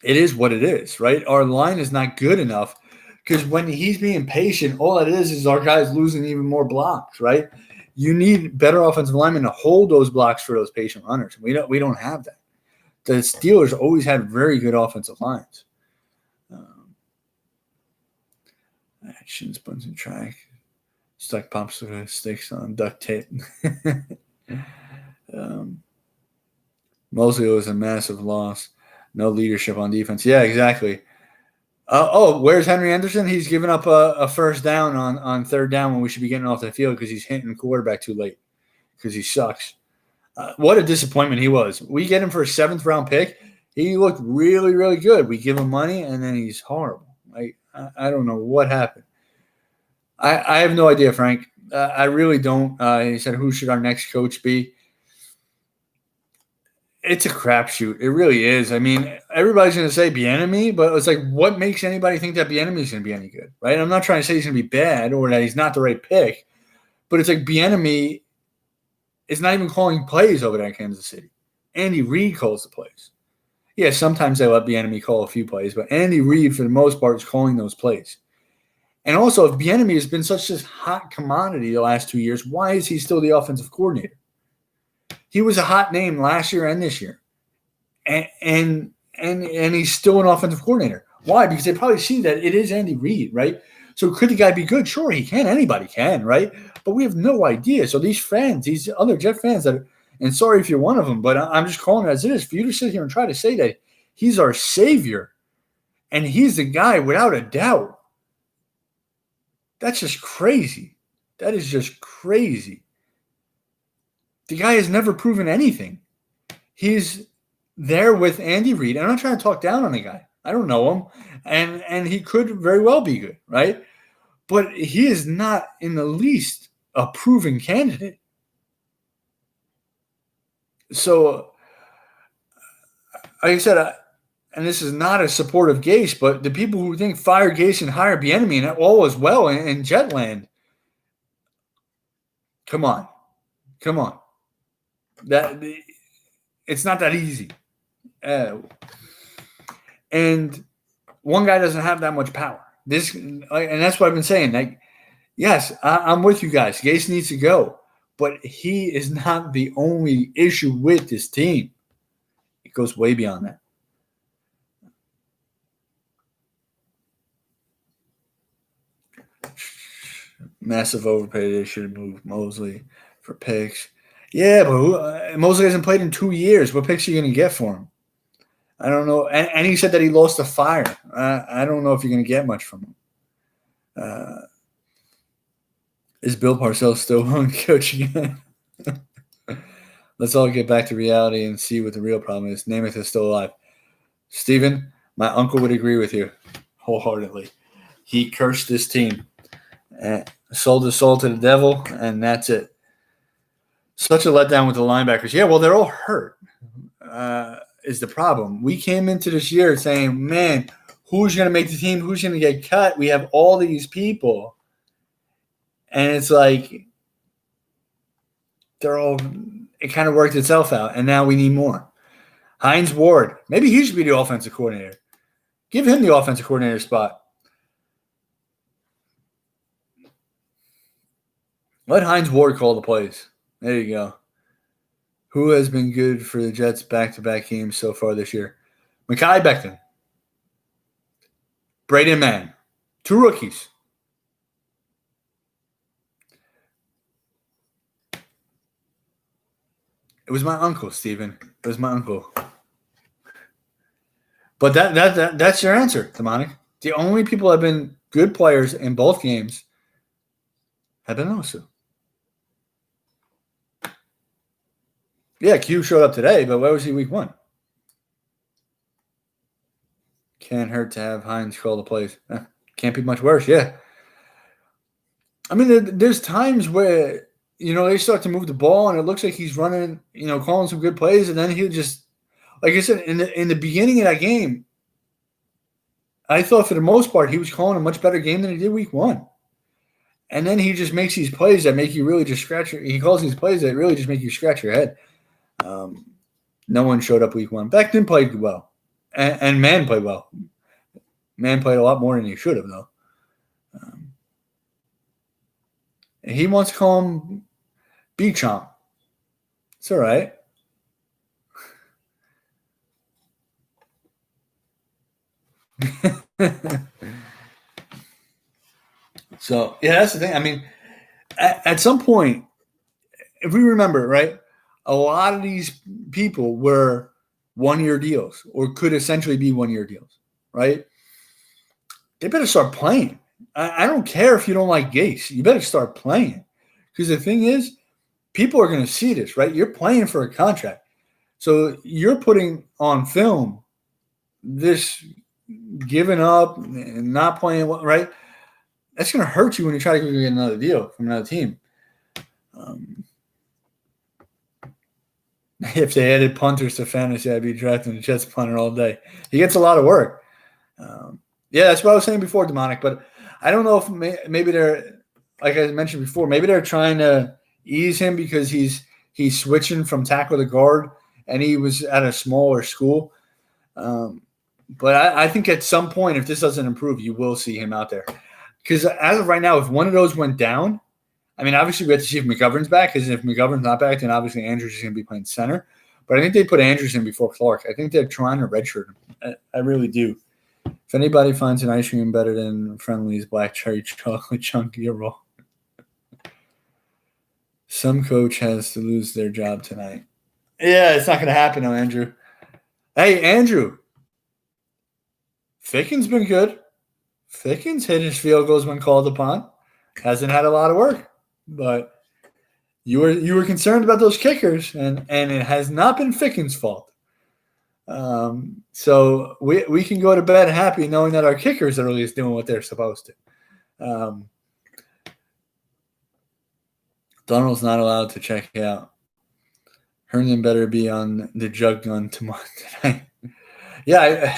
it is what it is, right? Our line is not good enough because when he's being patient, all it is our guys losing even more blocks, right? You need better offensive linemen to hold those blocks for those patient runners. We don't have that. The Steelers always had very good offensive lines. Actions, buns, and track. Stuck popsicle sticks on duct tape. Mosley was a massive loss. No leadership on defense. Yeah, exactly. Where's Henry Anderson? He's given up a first down on third down when we should be getting off the field because he's hitting the quarterback too late because he sucks. What a disappointment he was. We get him for a 7th-round pick. He looked really, really good. We give him money, and then he's horrible. I don't know what happened. I have no idea, Frank. I really don't. He said, who should our next coach be? It's a crapshoot. It really is. I mean, everybody's going to say Bieniemy, but it's like, what makes anybody think that Bieniemy is going to be any good, right? I'm not trying to say he's going to be bad or that he's not the right pick, but it's like Bieniemy is not even calling plays over there in Kansas City. Andy Reid calls the plays. Yeah, sometimes they let Bieniemy call a few plays, but Andy Reid, for the most part, is calling those plays. And also, if Bieniemy has been such a hot commodity the last 2 years, why is he still the offensive coordinator? He was a hot name last year and this year, and he's still an offensive coordinator. Why? Because they probably see that it is Andy Reid, right? So could the guy be good? Sure, he can. Anybody can, right? But we have no idea. So these fans, these other Jet fans that, and sorry if you're one of them, but I'm just calling it as it is. For you to sit here and try to say that he's our savior and he's the guy without a doubt, that's just crazy. That is just crazy. The guy has never proven anything. He's there with Andy Reid. I'm not trying to talk down on the guy. I don't know him. And he could very well be good, right? But he is not in the least a proven candidate. So, like I said, and this is not a support of Gase, but the people who think fire Gase and hire Bieniemy and all is well in Jetland, come on. That it's not that easy. And one guy doesn't have that much power. And that's what I've been saying. Like, yes, I'm with you guys. Gase needs to go, but he is not the only issue with this team. It goes way beyond that. Massive overpay. They should have moved Mosley for picks. Yeah, but Mosley hasn't played in 2 years. What picks are you going to get for him? I don't know. And he said that he lost the fire. I don't know if you're going to get much from him. Is Bill Parcells still willing to coach again? Let's all get back to reality and see what the real problem is. Namath is still alive. Steven, my uncle would agree with you wholeheartedly. He cursed this team. Sold his soul to the devil, and that's it. Such a letdown with the linebackers. Yeah, well, they're all hurt is the problem. We came into this year saying, man, who's going to make the team? Who's going to get cut? We have all these people. And it's like it kind of worked itself out, and now we need more. Hines Ward, maybe he should be the offensive coordinator. Give him the offensive coordinator spot. Let Hines Ward call the plays. There you go. Who has been good for the Jets back-to-back games so far this year? Mekhi Becton. Braden Mann. 2 rookies. It was my uncle, Steven. It was my uncle. But that's your answer, Demonic. The only people that have been good players in both games have been those two. Yeah, Q showed up today, but where was he week 1? Can't hurt to have Hines call the plays. Can't be much worse, yeah. I mean, there's times where, they start to move the ball, and it looks like he's running, calling some good plays, and then he'll just, like I said, in the beginning of that game, I thought for the most part he was calling a much better game than he did week 1. And then he just makes these plays that make you really just he calls these plays that really just make you scratch your head. No one showed up week 1. Becton played well. And Mann played well. Mann played a lot more than he should have, though. He wants to call him B-Chomp. It's all right. So, yeah, that's the thing. I mean, at some point, if we remember, right, a lot of these people were one-year deals or could essentially be one-year deals, right? They better start playing. I don't care if you don't like Gase. You better start playing. Because the thing is, people are going to see this, right? You're playing for a contract. So you're putting on film this giving up and not playing, right? That's going to hurt you when you try to go get another deal from another team. If they added punters to fantasy, I'd be drafting the Jets punter all day. He gets a lot of work. Yeah, that's what I was saying before, Demonic. But I don't know if maybe they're, like I mentioned before, maybe they're trying to ease him because he's switching from tackle to guard, and he was at a smaller school. But I think at some point, if this doesn't improve, you will see him out there. Because as of right now, if one of those went down, I mean, obviously we have to see if McGovern's back, because if McGovern's not back, then obviously Andrews is going to be playing center. But I think they put Andrews in before Clark. I think they're trying to redshirt him. I really do. If anybody finds an ice cream better than Friendly's black cherry chocolate chunk, you're wrong. Some coach has to lose their job tonight. Yeah, it's not going to happen though, Andrew. Hey, Andrew. Ficken's been good. Ficken's hit his field goals when called upon. Hasn't had a lot of work. But you were concerned about those kickers, and it has not been Ficken's fault. So we can go to bed happy knowing that our kickers are at least doing what they're supposed to. Donald's not allowed to check out. Herndon better be on the jug gun tomorrow tonight. Yeah,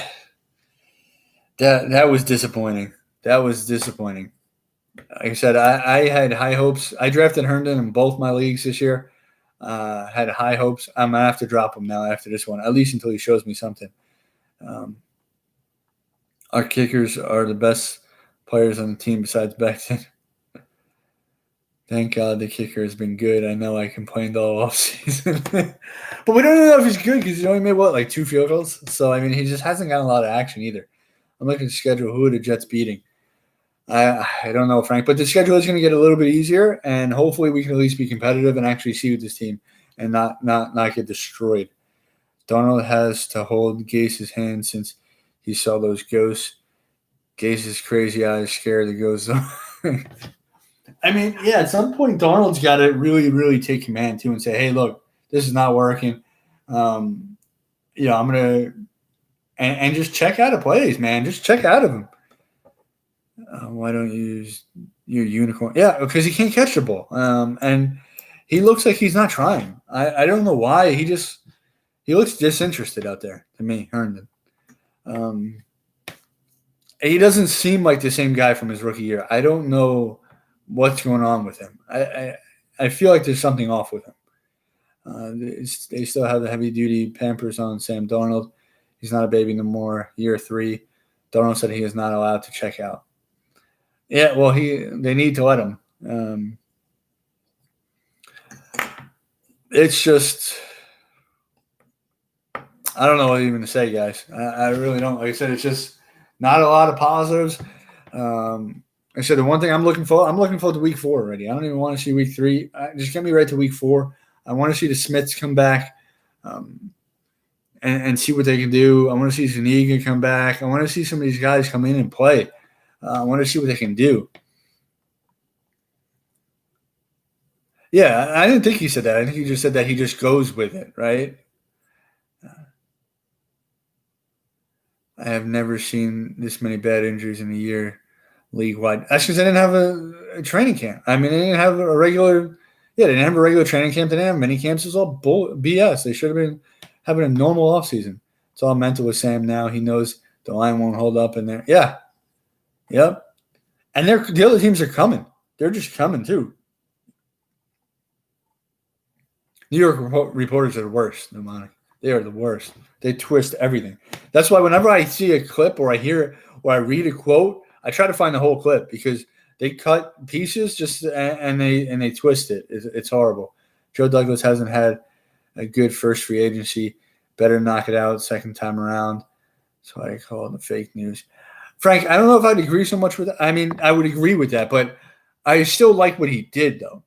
that was disappointing. That was disappointing. Like I said, I had high hopes. I drafted Herndon in both my leagues this year. Had high hopes. I'm going to have to drop him now after this one, at least until he shows me something. Our kickers are the best players on the team besides Becton. Thank God the kicker has been good. I know I complained all offseason. But we don't even know if he's good because he only made, like 2 field goals? So, I mean, he just hasn't gotten a lot of action either. I'm looking at the schedule. Who are the Jets beating? I don't know, Frank. But the schedule is going to get a little bit easier, and hopefully we can at least be competitive and actually see with this team and not get destroyed. Donald has to hold Gase's hand since he saw those ghosts. Gase's crazy eyes scare the ghosts. I mean, yeah, at some point, Donald's got to really, really take command, too, and say, hey, look, this is not working. I'm going to – and just check out of plays, man. Just check out of them. Why don't you use your unicorn? Yeah, because he can't catch the ball. And he looks like he's not trying. I don't know why. He looks disinterested out there to me, Herndon. He doesn't seem like the same guy from his rookie year. I don't know what's going on with him. I feel like there's something off with him. They still have the heavy-duty Pampers on Sam Darnold. He's not a baby no more. Year 3. Darnold said he is not allowed to check out. Yeah, well, they need to let him. It's just I don't know what even to say, guys. I really don't. Like I said, it's just not a lot of positives. I said the one thing I'm looking forward to week 4 already. I don't even want to see week 3. Just get me right to week 4. I want to see the Smiths come back and see what they can do. I want to see Zuniga come back. I want to see some of these guys come in and play. I want to see what they can do. Yeah, I didn't think he said that. I think he just said that he just goes with it, right? I have never seen this many bad injuries in a year league wide. That's because they didn't have a training camp. I mean, they didn't have a regular. Yeah, they didn't have a regular training camp. They didn't have mini camps. It was all BS. They should have been having a normal offseason. It's all mental with Sam now. He knows the line won't hold up in there. Yeah. Yep. And the other teams are coming. They're just coming too. New York reporters are the worst, Mnemonic. They are the worst. They twist everything. That's why whenever I see a clip or I hear it or I read a quote, I try to find the whole clip because they cut pieces and they twist it. It's horrible. Joe Douglas hasn't had a good first free agency. Better knock it out second time around. That's why I call it the fake news. Frank, I don't know if I'd agree so much with that. I mean, I would agree with that, but I still like what he did, though,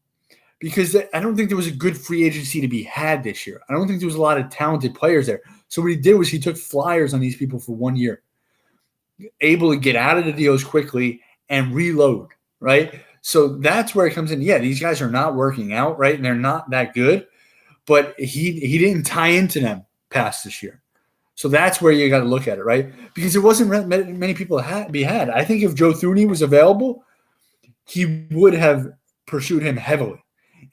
because I don't think there was a good free agency to be had this year. I don't think there was a lot of talented players there. So what he did was he took flyers on these people for 1 year, able to get out of the deals quickly and reload, right? So that's where it comes in. Yeah, these guys are not working out, right? And they're not that good, but he didn't tie into them past this year. So that's where you got to look at it, right? Because there wasn't many people to be had. I think if Joe Thuney was available, he would have pursued him heavily.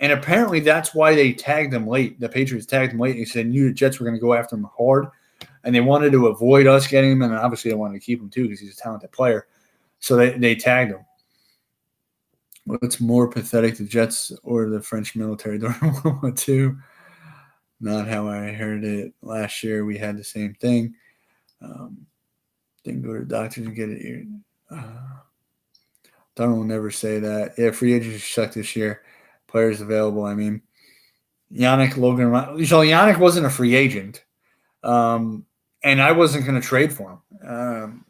And apparently that's why they tagged him late. The Patriots tagged him late and said knew the Jets were going to go after him hard. And they wanted to avoid us getting him. And obviously they wanted to keep him too because he's a talented player. So they tagged him. What's more pathetic, the Jets or the French military during World War II? Not how I heard it. Last year we had the same thing. Didn't go to the doctors and get it. Donald will never say that. Yeah, free agency sucked this year. Players available. I mean, Yannick Logan. So Yannick wasn't a free agent, and I wasn't going to trade for him.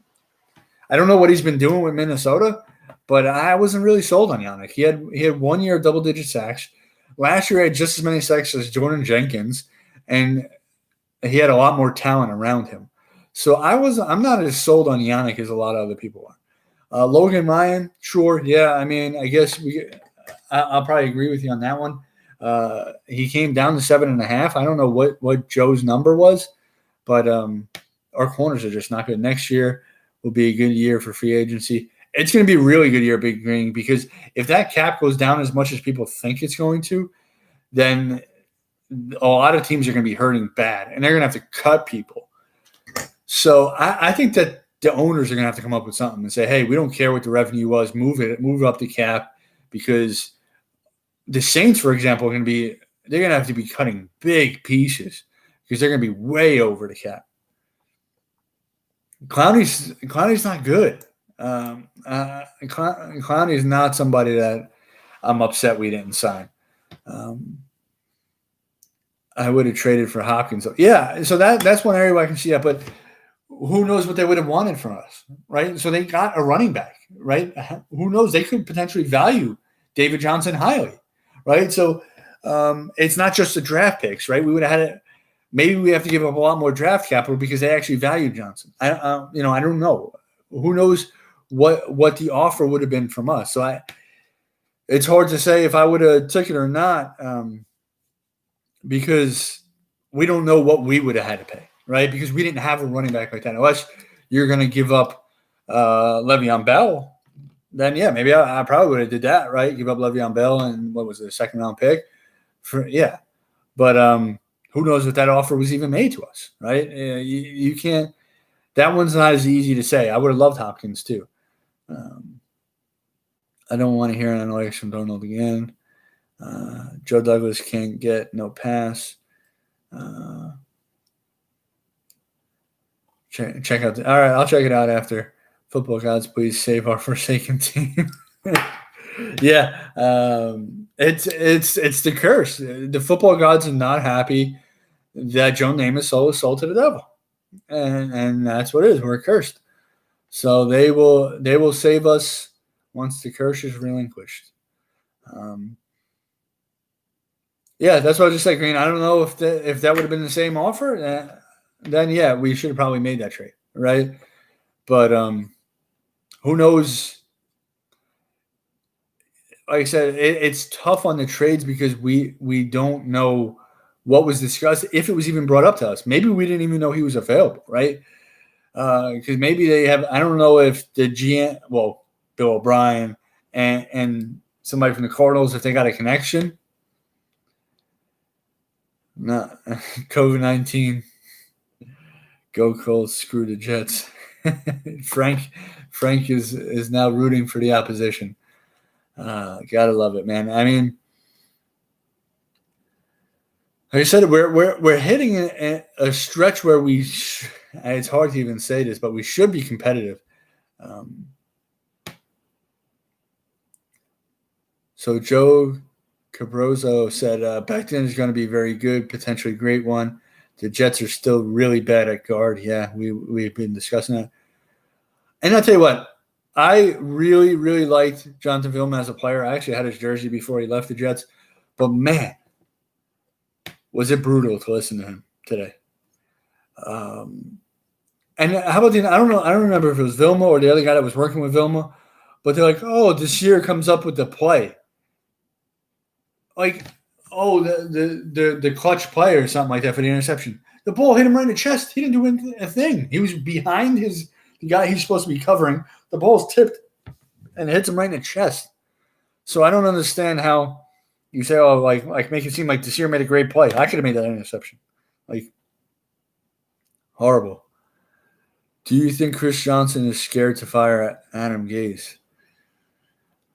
I don't know what he's been doing with Minnesota, but I wasn't really sold on Yannick. He had 1 year of double-digit sacks. Last year, he had just as many sacks as Jordan Jenkins, and he had a lot more talent around him. So I'm not as sold on Yannick as a lot of other people are. Logan Ryan, sure, yeah. I mean, I guess I'll probably agree with you on that one. He came down to 7.5. I don't know what Joe's number was, but our corners are just not good. Next year will be a good year for free agency. It's going to be a really good year, Big Green, because if that cap goes down as much as people think it's going to, then a lot of teams are going to be hurting bad, and they're going to have to cut people. So I think that the owners are going to have to come up with something and say, hey, we don't care what the revenue was. Move up the cap, because the Saints, for example, they're going to have to be cutting big pieces because they're going to be way over the cap. Clowney's not good. Clowney is not somebody that I'm upset we didn't sign. I would have traded for Hopkins. Yeah, so that's one area where I can see that, but who knows what they would have wanted from us, right? So they got a running back, right? Who knows? They could potentially value David Johnson highly, right? So it's not just the draft picks, right? We would have had it. Maybe we have to give up a lot more draft capital because they actually value Johnson. I don't know. Who knows what the offer would have been from us? So it's hard to say if I would have took it or not, because we don't know what we would have had to pay, right? Because we didn't have a running back like that. Unless you're going to give up Le'Veon Bell, then yeah, maybe I probably would have did that, right? Give up Le'Veon Bell and what was it, a second round pick? But who knows if that offer was even made to us, right? You can't. That one's not as easy to say. I would have loved Hopkins too. I don't want to hear an analytics from Donald again. Joe Douglas can't get no pass. Check out. All right, I'll check it out after. Football gods, please save our forsaken team. Yeah, it's the curse. The football gods are not happy that Joe Namath sold to the devil, and that's what it is. We're cursed. So they will save us once the curse is relinquished. Yeah, that's what I was just saying, Green. I don't know if that would have been the same offer. Then yeah, we should have probably made that trade, right? But who knows? like I said, it's tough on the trades because we don't know what was discussed, if it was even brought up to us. Maybe we didn't even know he was available, right? Because maybe they have. I don't know if the GM, well, Bill O'Brien and somebody from the Cardinals, if they got a connection. No, COVID-19. Go Colts, screw the Jets. Frank is now rooting for the opposition. Gotta love it, man. I mean, like I said, we're hitting a stretch where it's hard to even say this, but we should be competitive. So Joe Cabrozo said Becton is going to be very good, potentially great one. The Jets are still really bad at guard. Yeah, we've been discussing that. And I'll tell you what, I really, really liked Jonathan Vilma as a player. I actually had his jersey before he left the Jets. But, man, was it brutal to listen to him today. And how about I don't know. I don't remember if it was Vilma or the other guy that was working with Vilma. But they're like, oh, this year comes up with the play. Like, oh, the clutch play or something like that for the interception. The ball hit him right in the chest. He didn't do a thing. He was behind the guy he's supposed to be covering. The ball's tipped and it hits him right in the chest. So I don't understand how you say, oh, like make it seem like Desir made a great play. I could have made that interception. Like, horrible. Do you think Chris Johnson is scared to fire Adam Gase?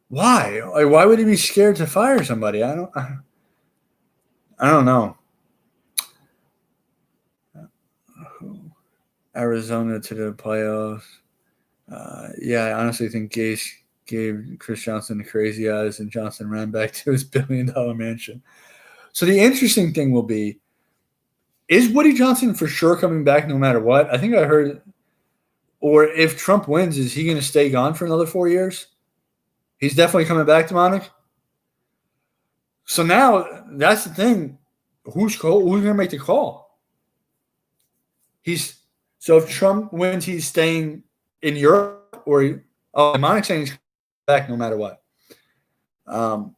Why? Like, why would he be scared to fire somebody? I don't know. Arizona to the playoffs. Yeah, I honestly think Gase gave Chris Johnson the crazy eyes, and Johnson ran back to his $1 billion mansion. So the interesting thing will be, is Woody Johnson for sure coming back no matter what? I think I heard, or if Trump wins, is he going to stay gone for another 4 years? He's definitely coming back to Monarch. So now that's the thing. Who's going to make the call? So if Trump wins, he's staying in Europe, or Monarch saying he's back no matter what.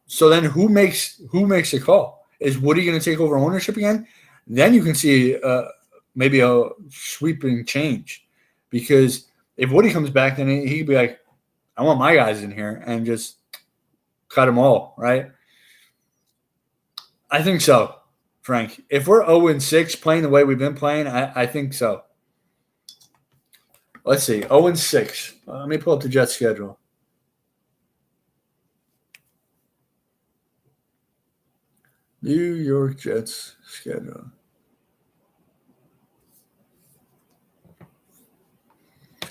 So then who makes the call? Is Woody going to take over ownership again? Then you can see maybe a sweeping change, because if Woody comes back, then he'd be like, I want my guys in here, and just cut them all, right? I think so, Frank. If we're 0-6 playing the way we've been playing, I think so. Let's see, 0-6. Let me pull up the Jets schedule. New York Jets schedule.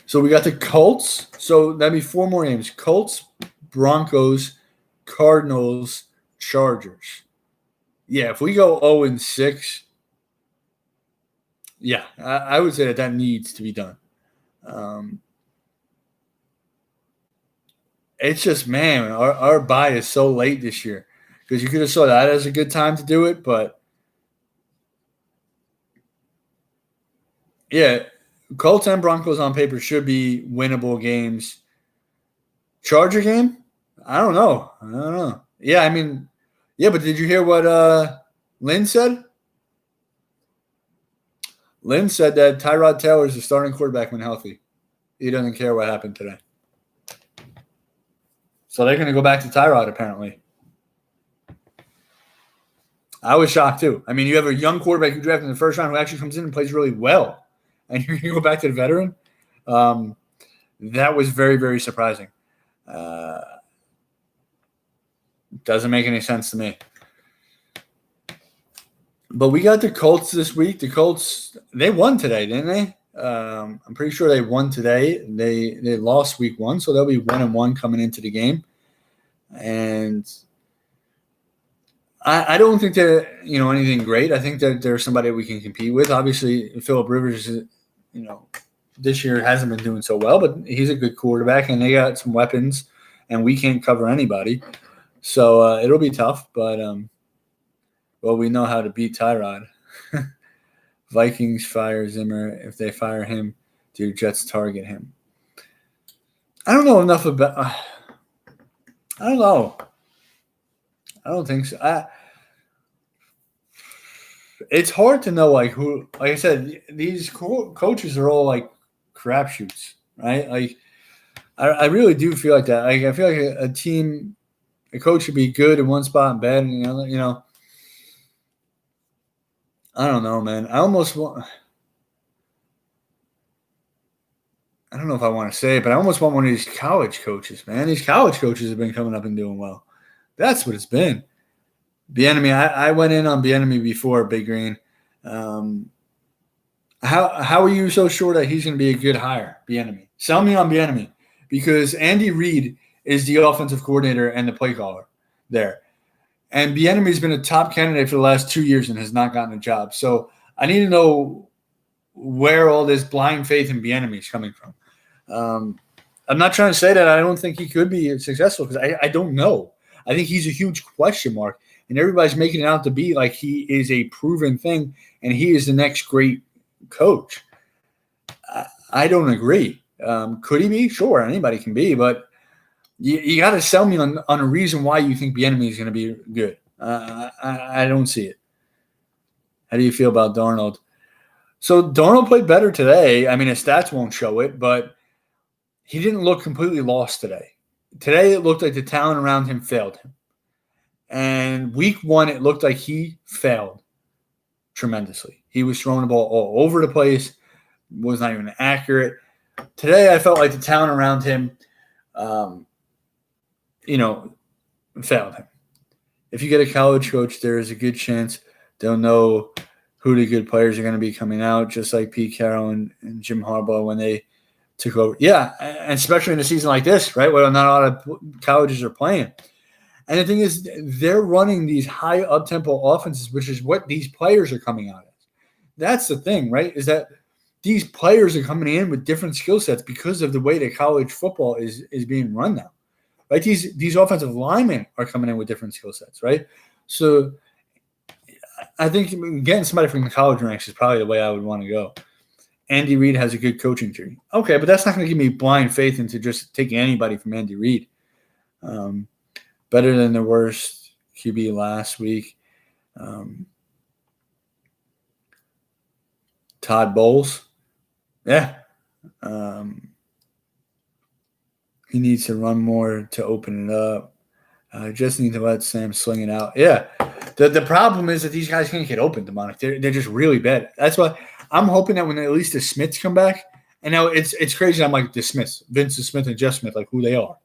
So we got the Colts. So that'd be 4 more games. Colts, Broncos, Cardinals, Chargers. Yeah, if we go 0-6, yeah, I would say that needs to be done. It's just, man, our bye is so late this year, because you could have saw that as a good time to do it, but yeah, Colts and Broncos on paper should be winnable games. Charger game? I don't know. Yeah, I mean, yeah, but did you hear what Lynn said? Lynn said that Tyrod Taylor is the starting quarterback when healthy. He doesn't care what happened today. So they're going to go back to Tyrod, apparently. I was shocked, too. I mean, you have a young quarterback you drafted in the first round who actually comes in and plays really well, and you're going to go back to the veteran? That was very, very surprising. Doesn't make any sense to me. But we got the Colts this week. The Colts, they won today, didn't they? I'm pretty sure they won today. They lost week 1, so they'll be 1-1 coming into the game. And I don't think they're anything great. I think that they're somebody we can compete with. Obviously, Phillip Rivers, this year hasn't been doing so well, but he's a good quarterback, and they got some weapons, and we can't cover anybody. So it'll be tough, but well, we know how to beat Tyrod. Vikings fire Zimmer. If they fire him, do Jets target him? I don't know enough about. I don't know. I don't think so. It's hard to know like who. Like I said, these coaches are all like crapshoots, right? Like I really do feel like that. Like I feel like a team, a coach should be good in one spot and bad in the other. I don't know, man. I almost want. I don't know if I want to say it, but I almost want one of these college coaches, man. These college coaches have been coming up and doing well. That's what it's been. Bieniemy, I went in on Bieniemy before Big Green. How are you so sure that he's going to be a good hire, Bieniemy? Sell me on Bieniemy, because Andy Reid is the offensive coordinator and the play caller there, and Bieniemy's been a top candidate for the last 2 years and has not gotten a job. So I need to know where all this blind faith in Bieniemy is coming from. I'm not trying to say that I don't think he could be successful, because I don't know. I think he's a huge question mark, and everybody's making it out to be like he is a proven thing and he is the next great coach. I don't agree. Could he be? Sure, anybody can be, but you got to sell me on a reason why you think Bieniemy is going to be good. I don't see it. How do you feel about Darnold? So Darnold played better today. I mean, his stats won't show it, but he didn't look completely lost today. Today, it looked like the talent around him failed him. And week 1, it looked like he failed tremendously. He was throwing the ball all over the place, was not even accurate. Today, I felt like the talent around him, failed him. If you get a college coach, there is a good chance they'll know who the good players are going to be coming out, just like Pete Carroll and Jim Harbaugh when they took over. Yeah, and especially in a season like this, right, where not a lot of colleges are playing. And the thing is, they're running these high up-tempo offenses, which is what these players are coming out as. That's the thing, right, is that these players are coming in with different skill sets because of the way that college football is being run now. Right? These offensive linemen are coming in with different skill sets, right? So I think getting somebody from the college ranks is probably the way I would want to go. Andy Reid has a good coaching tree. Okay, but that's not going to give me blind faith into just taking anybody from Andy Reid. Better than the worst QB last week. Todd Bowles. Yeah. He needs to run more to open it up. Just need to let Sam sling it out. Yeah. The problem is that these guys can't get open, Demonic. They're just really bad. That's why I'm hoping that when at least the Smiths come back, and now it's crazy. I'm like the Smiths, Vince Smith and Jeff Smith, like who they are.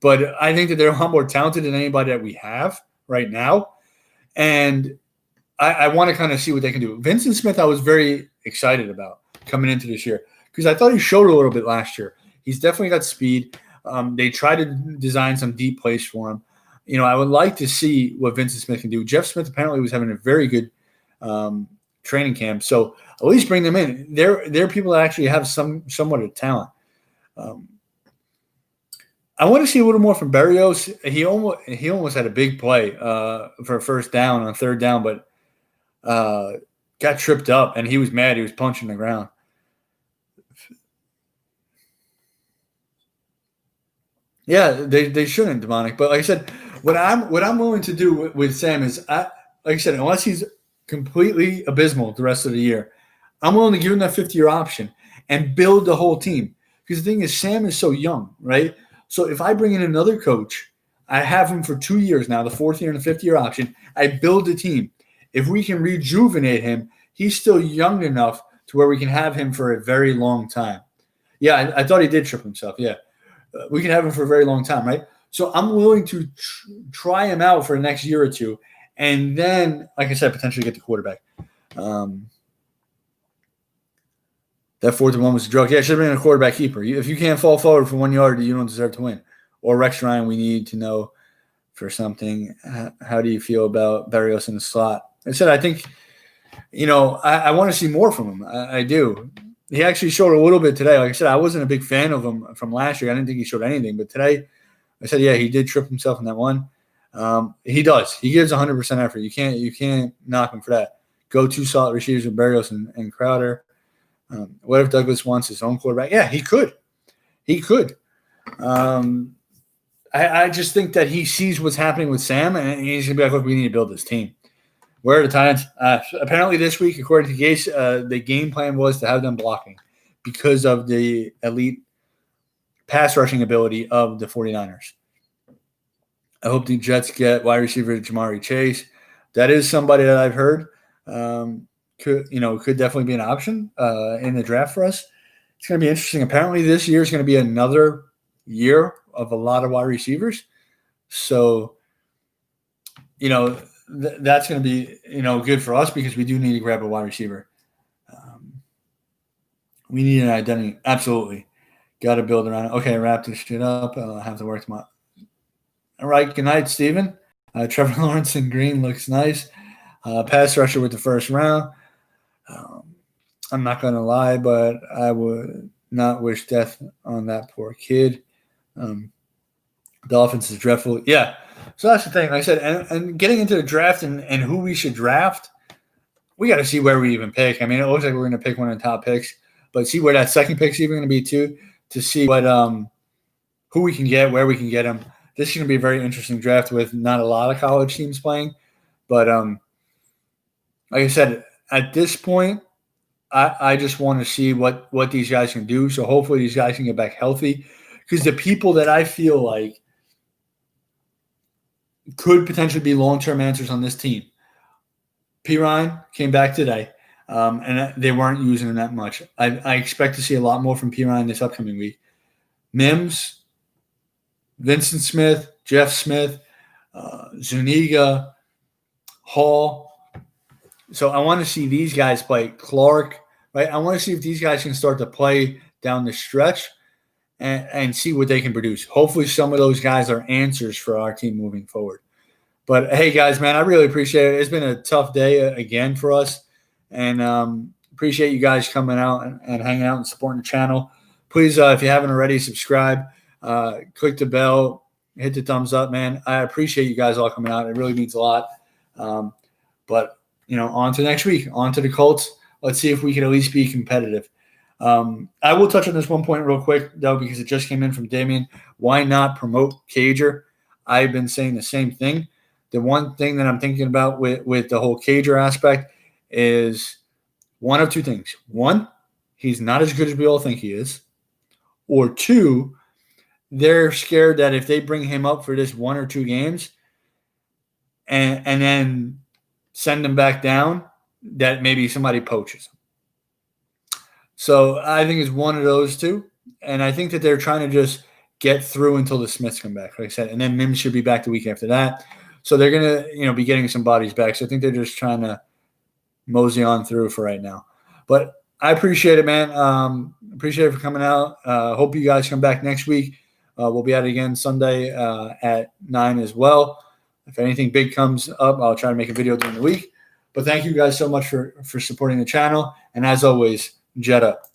But I think that they're a lot more talented than anybody that we have right now. And I want to kind of see what they can do. Vincent Smith, I was very excited about coming into this year because I thought he showed a little bit last year. He's definitely got speed. They tried to design some deep plays for him. I would like to see what Vincent Smith can do. Jeff Smith apparently was having a very good training camp. So at least bring them in. They're people that actually have somewhat of talent. I want to see a little more from Berrios. He almost had a big play for a first down on third down, but got tripped up, and he was mad. He was punching the ground. Yeah, they shouldn't, Demonic. But like I said, what I'm willing to do with Sam is, like I said, unless he's completely abysmal the rest of the year, I'm willing to give him that 50-year option and build the whole team. Because the thing is, Sam is so young, right? So if I bring in another coach, I have him for 2 years now, the 4th year and the 5th-year option. I build the team. If we can rejuvenate him, he's still young enough to where we can have him for a very long time. Yeah, I thought he did trip himself. Yeah, we can have him for a very long time, right? So I'm willing to try him out for the next year or two, and then, like I said, potentially get the quarterback. That 4th and 1 was a joke. Yeah, it should have been a quarterback keeper. If you can't fall forward for 1 yard, you don't deserve to win. Or Rex Ryan, we need to know for something. How do you feel about Berrios in the slot? I said, I think, I want to see more from him. I do. He actually showed a little bit today. Like I said, I wasn't a big fan of him from last year. I didn't think he showed anything. But today, I said, yeah, he did trip himself in that one. He does. He gives 100% effort. You can't knock him for that. Go 2 solid receivers with Berrios and Crowder. What if Douglas wants his own quarterback? Yeah, he could. He could. I just think that he sees what's happening with Sam, and he's going to be like, look, we need to build this team. Where are the tight ends? Apparently this week, according to Gase, the game plan was to have them blocking because of the elite pass rushing ability of the 49ers. I hope the Jets get wide receiver Jamari Chase. That is somebody that I've heard could definitely be an option in the draft for us. It's going to be interesting. Apparently this year is going to be another year of a lot of wide receivers. So, that's going to be, good for us because we do need to grab a wide receiver. We need an identity. Absolutely. Got to build around it. Okay, wrap this shit up. I'll have to work tomorrow. All right. Good night, Steven. Trevor Lawrence in green looks nice. Pass rusher with the first round. I'm not going to lie, but I would not wish death on that poor kid. The offense is dreadful. Yeah. So that's the thing. Like I said, and getting into the draft and who we should draft, we got to see where we even pick. I mean, it looks like we're going to pick one of the top picks, but see where that second pick's even going to be too, to see what who we can get, where we can get them. This is going to be a very interesting draft with not a lot of college teams playing. But like I said, at this point, I just want to see what these guys can do. So hopefully these guys can get back healthy. Because the people that I feel like could potentially be long-term answers on this team, Perine came back today, and they weren't using him that much. I expect to see a lot more from Perine this upcoming week. Mims, Vincent Smith, Jeff Smith, Zuniga, Hall. So I want to see these guys play. Clark, right? I want to see if these guys can start to play down the stretch and see what they can produce. Hopefully some of those guys are answers for our team moving forward. But, hey, guys, man, I really appreciate it. It's been a tough day again for us. And appreciate you guys coming out and hanging out and supporting the channel. Please, if you haven't already, subscribe. Click the bell. Hit the thumbs up, man. I appreciate you guys all coming out. It really means a lot. But on to next week, on to the Colts. Let's see if we can at least be competitive. I will touch on this one point real quick, though, because it just came in from Damien. Why not promote Cager? I've been saying the same thing. The one thing that I'm thinking about with the whole Cager aspect is one of two things. One, he's not as good as we all think he is. Or two, they're scared that if they bring him up for this 1 or 2 games and then send him back down, that maybe somebody poaches him. So I think it's one of those two. And I think that they're trying to just get through until the Smiths come back, like I said. And then Mims should be back the week after that. So they're going to, be getting some bodies back. So I think they're just trying to mosey on through for right now. But I appreciate it, man. Appreciate it for coming out. Hope you guys come back next week. We'll be at it again Sunday at 9 as well. If anything big comes up, I'll try to make a video during the week. But thank you guys so much for supporting the channel. And as always, Jet up.